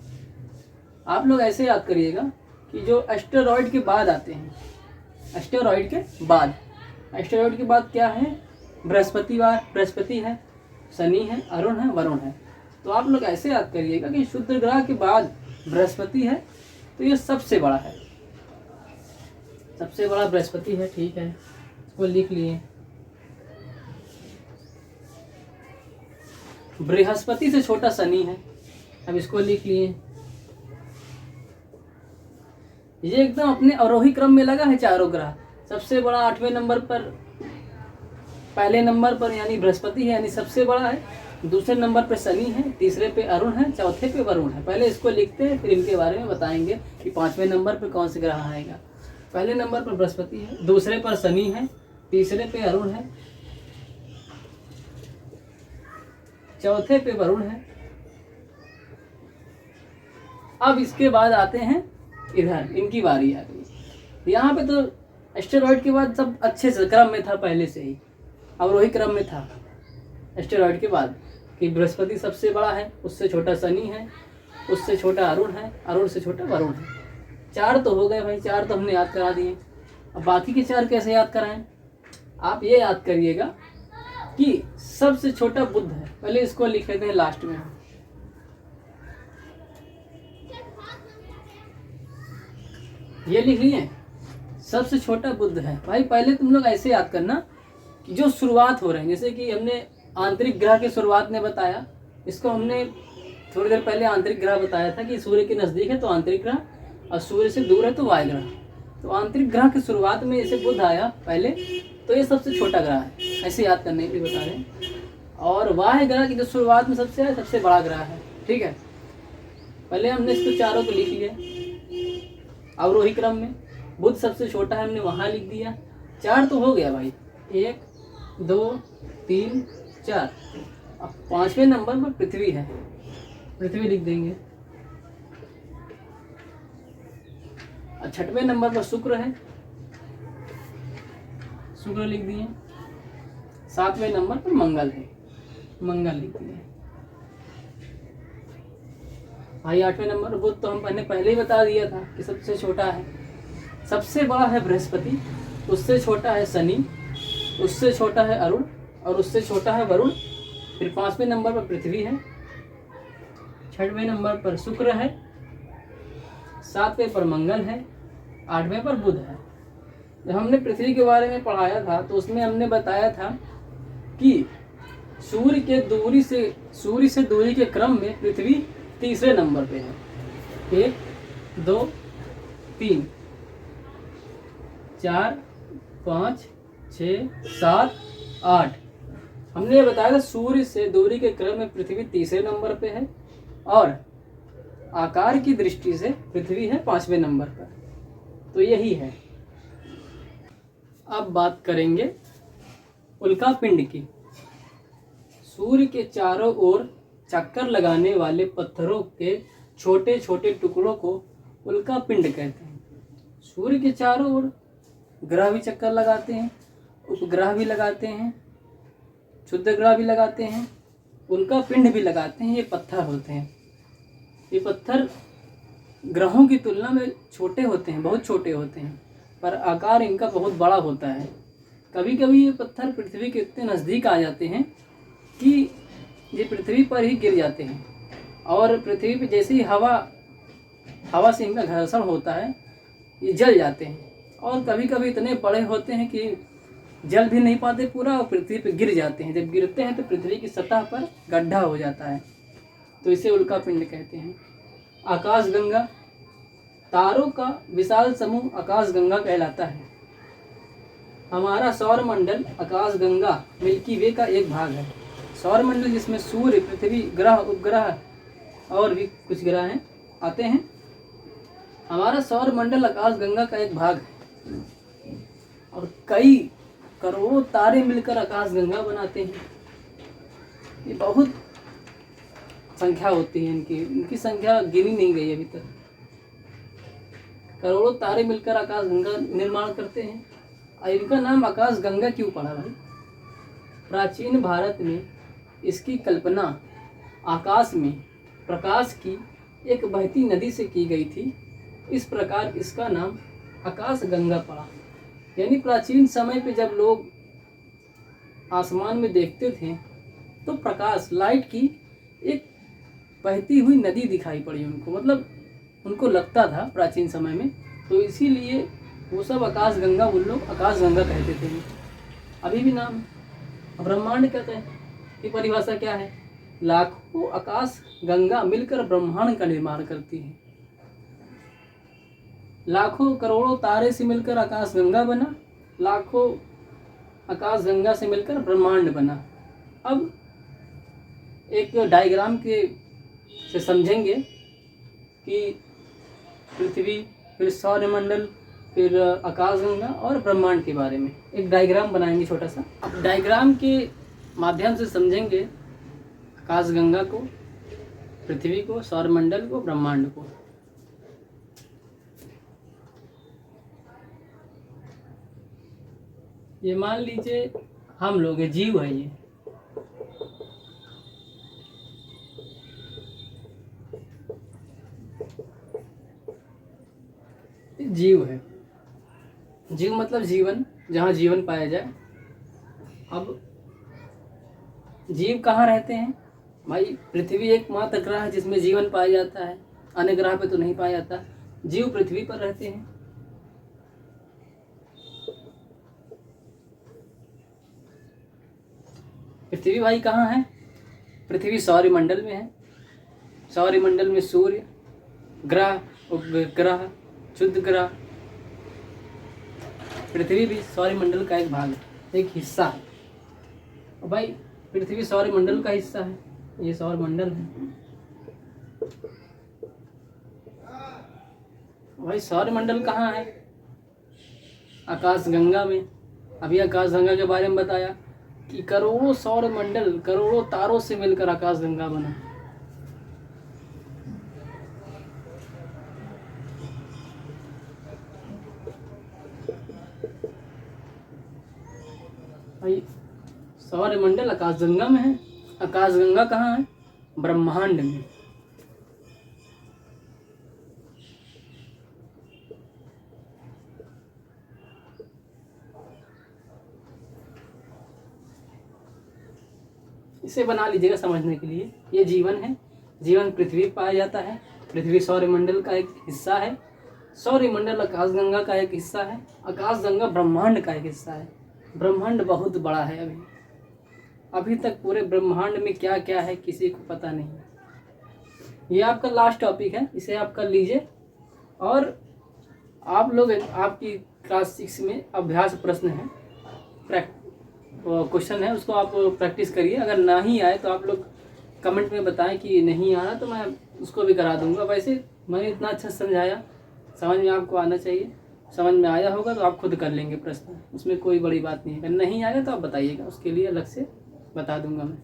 आप लोग ऐसे याद करिएगा कि जो एस्टेरॉयड के बाद आते हैं, एस्टेरॉयड के बाद क्या है, बृहस्पति है, शनि है, अरुण है, वरुण है। तो आप लोग ऐसे याद करिएगा कि शुक्र ग्रह के बाद बृहस्पति है, तो ये सबसे बड़ा है, सबसे बड़ा बृहस्पति है। ठीक है, इसको लिख लिए। बृहस्पति से छोटा शनि है, अब इसको लिख लिए। ये एकदम अपने अवरोही क्रम में लगा है चारों ग्रह। सबसे बड़ा 8वें नंबर पर, पहले नंबर पर यानी बृहस्पति है, यानी सबसे बड़ा है। दूसरे नंबर पर शनि है, तीसरे पे अरुण है, चौथे पे वरुण है। पहले इसको लिखते हैं, फिर इनके बारे में बताएंगे कि 5वें नंबर पर कौन से ग्रह आएगा। पहले नंबर पर बृहस्पति है, दूसरे पर शनि है, तीसरे पे अरुण है, चौथे पे वरुण है। अब इसके बाद आते हैं इधर, इनकी बारी आ गई। यहाँ पे तो एस्टेरॉयड के बाद सब अच्छे से क्रम में था, पहले से ही अवरोही क्रम में था। एस्टेरॉयड के बाद कि बृहस्पति सबसे बड़ा है, उससे छोटा शनि है, उससे छोटा अरुण है, अरुण से छोटा वरुण है। 4 तो हो गए भाई, 4 तो हमने याद करा दिए। अब बाकी के 4 कैसे याद कराएं। आप ये याद करिएगा कि सबसे छोटा बुध है। पहले इसको लिख लेते हैं लास्ट में। ये लिख लिए, सबसे छोटा बुध है। भाई पहले तुम लोग ऐसे याद करना कि जो शुरुआत हो रहे हैं, जैसे कि हमने आंतरिक ग्रह की शुरुआत में बताया, इसको हमने थोड़ी देर पहले आंतरिक ग्रह बताया था कि सूर्य के नज़दीक है तो आंतरिक ग्रह, और सूर्य से दूर है तो वायु ग्रह। तो आंतरिक ग्रह की शुरुआत में जैसे बुध आया पहले, तो ये सबसे छोटा ग्रह है, ऐसे याद करने के लिए बता रहे हैं। और वायु ग्रह की जो शुरुआत में सबसे है, सबसे बड़ा ग्रह है। ठीक है, पहले हमने इसको चारों को लिख लिया अवरोही क्रम में। बुध सबसे छोटा है, हमने वहाँ लिख दिया। 4 तो हो गया भाई, 1 2 3 4। अब 5वें नंबर पर पृथ्वी है, पृथ्वी लिख देंगे। 6वें नंबर पर शुक्र है, शुक्र लिख दिए। 7वें नंबर पर मंगल है, मंगल लिख दिए भाई। 8वें नंबर पर बुध तो हम पहले ही बता दिया था कि सबसे छोटा है। सबसे बड़ा है बृहस्पति, उससे छोटा है शनि, उससे छोटा है अरुण, और उससे छोटा है वरुण। फिर 5वें नंबर पर पृथ्वी है, 6वें नंबर पर शुक्र है, 7वें पर मंगल है, 8वें पर बुध है। जब हमने पृथ्वी के बारे में पढ़ाया था तो उसमें हमने बताया था कि सूर्य से दूरी के क्रम में पृथ्वी तीसरे नंबर पे है। 1 2 3 4 5 6 7 8। हमने ये बताया था सूर्य से दूरी के क्रम में पृथ्वी तीसरे नंबर पे है, और आकार की दृष्टि से पृथ्वी है 5वें नंबर पर। तो यही है। अब बात करेंगे उल्का पिंड की। सूर्य के चारों ओर चक्कर लगाने वाले पत्थरों के छोटे छोटे टुकड़ों को उल्का पिंड कहते हैं। सूर्य के चारों ओर ग्रह भी चक्कर लगाते हैं, उपग्रह भी लगाते हैं, क्षुद्र ग्रह भी लगाते हैं, उल्का पिंड भी लगाते हैं। ये पत्थर होते हैं। ये पत्थर ग्रहों की तुलना में छोटे होते हैं, बहुत छोटे होते हैं, पर आकार इनका बहुत बड़ा होता है। कभी कभी ये पत्थर पृथ्वी के इतने नज़दीक आ जाते हैं कि ये पृथ्वी पर ही गिर जाते हैं, और पृथ्वी पर जैसे ही हवा से इनका घर्षण होता है ये जल जाते हैं, और कभी कभी इतने बड़े होते हैं कि जल भी नहीं पाते पूरा और पृथ्वी पर गिर जाते हैं। जब गिरते हैं तो पृथ्वी की सतह पर गड्ढा हो जाता है, तो इसे उल्का पिंड कहते हैं। आकाशगंगा, तारों का विशाल समूह आकाशगंगा कहलाता है। हमारा सौर मंडल आकाशगंगा मिल्की वे का एक भाग है। सौर मंडल जिसमें सूर्य, पृथ्वी, ग्रह, उपग्रह और भी कुछ ग्रह हैं आते हैं। हमारा सौर मंडल आकाशगंगा का एक भाग है, और कई करोड़ों तारे मिलकर आकाशगंगा बनाते हैं। ये बहुत संख्या होती है इनकी संख्या गिनी नहीं गई अभी तक। करोड़ों तारे मिलकर आकाशगंगा निर्माण करते हैं। और इनका नाम आकाशगंगा क्यों पड़ा भाई? प्राचीन भारत में इसकी कल्पना आकाश में प्रकाश की एक बहती नदी से की गई थी। इस प्रकार इसका नाम आकाशगंगा पड़ा। यानी प्राचीन समय पे जब लोग आसमान में देखते थे तो प्रकाश, लाइट की एक बहती हुई नदी दिखाई पड़ी उनको, मतलब उनको लगता था प्राचीन समय में, तो इसीलिए वो सब आकाशगंगा, उन लोग आकाशगंगा कहते थे। अभी भी नाम है। ब्रह्मांड कहते हैं, ये परिभाषा क्या है? लाखों आकाश गंगा मिलकर ब्रह्मांड का निर्माण करती है। लाखों करोड़ों तारे से मिलकर आकाशगंगा बना, लाखों आकाशगंगा से मिलकर ब्रह्मांड बना। अब एक डायग्राम के से समझेंगे कि पृथ्वी, फिर सौरमंडल, फिर आकाशगंगा और ब्रह्मांड के बारे में एक डायग्राम बनाएंगे छोटा सा। अब डायग्राम के माध्यम से समझेंगे आकाशगंगा को, पृथ्वी को, सौरमंडल को, ब्रह्मांड को। ये मान लीजिए हम लोग, ये जीव है, ये जीव है। जीव मतलब जीवन, जहाँ जीवन पाया जाए। अब जीव कहाँ रहते हैं भाई? पृथ्वी एकमात्र ग्रह है जिसमें जीवन पाया जाता है, अन्य ग्रह पे तो नहीं पाया जाता। जीव पृथ्वी पर रहते हैं। पृथ्वी भाई कहाँ है? पृथ्वी सौरमंडल में है। सौरमंडल में सूर्य, ग्रह, उपग्रह, क्षुद्र ग्रह, पृथ्वी भी सौरमंडल का एक भाग है, एक हिस्सा है। और भाई पृथ्वी सौरमंडल का हिस्सा है, ये सौरमंडल है। भाई सौरमंडल कहाँ है? आकाशगंगा में। अभी आकाशगंगा के बारे में बताया कि करोड़ों सौरमंडल, करोड़ों तारों से मिलकर आकाशगंगा बना। भाई सौरमंडल आकाशगंगा में है। आकाशगंगा कहाँ है? ब्रह्मांड में। इसे बना लीजिएगा समझने के लिए। ये जीवन है, जीवन पृथ्वी पर पाया जाता है। पृथ्वी सौरमंडल का एक हिस्सा है, सौरमंडल आकाशगंगा का एक हिस्सा है, आकाशगंगा ब्रह्मांड का एक हिस्सा है। ब्रह्मांड बहुत बड़ा है। अभी तक पूरे ब्रह्मांड में क्या क्या है किसी को पता नहीं। ये आपका लास्ट टॉपिक है, इसे आप कर लीजिए। और आप लोग, आपकी क्लास 6 में अभ्यास प्रश्न है, क्वेश्चन है, उसको आप प्रैक्टिस करिए। अगर ना ही आए तो आप लोग कमेंट में बताएं कि नहीं आ रहा, तो मैं उसको भी करा दूंगा। वैसे मैंने इतना अच्छा समझाया, समझ में आपको आना चाहिए। समझ में आया होगा तो आप खुद कर लेंगे प्रश्न, उसमें कोई बड़ी बात नहीं है। अगर नहीं आएगा तो आप बताइएगा, उसके लिए अलग से बता दूंगा मैं।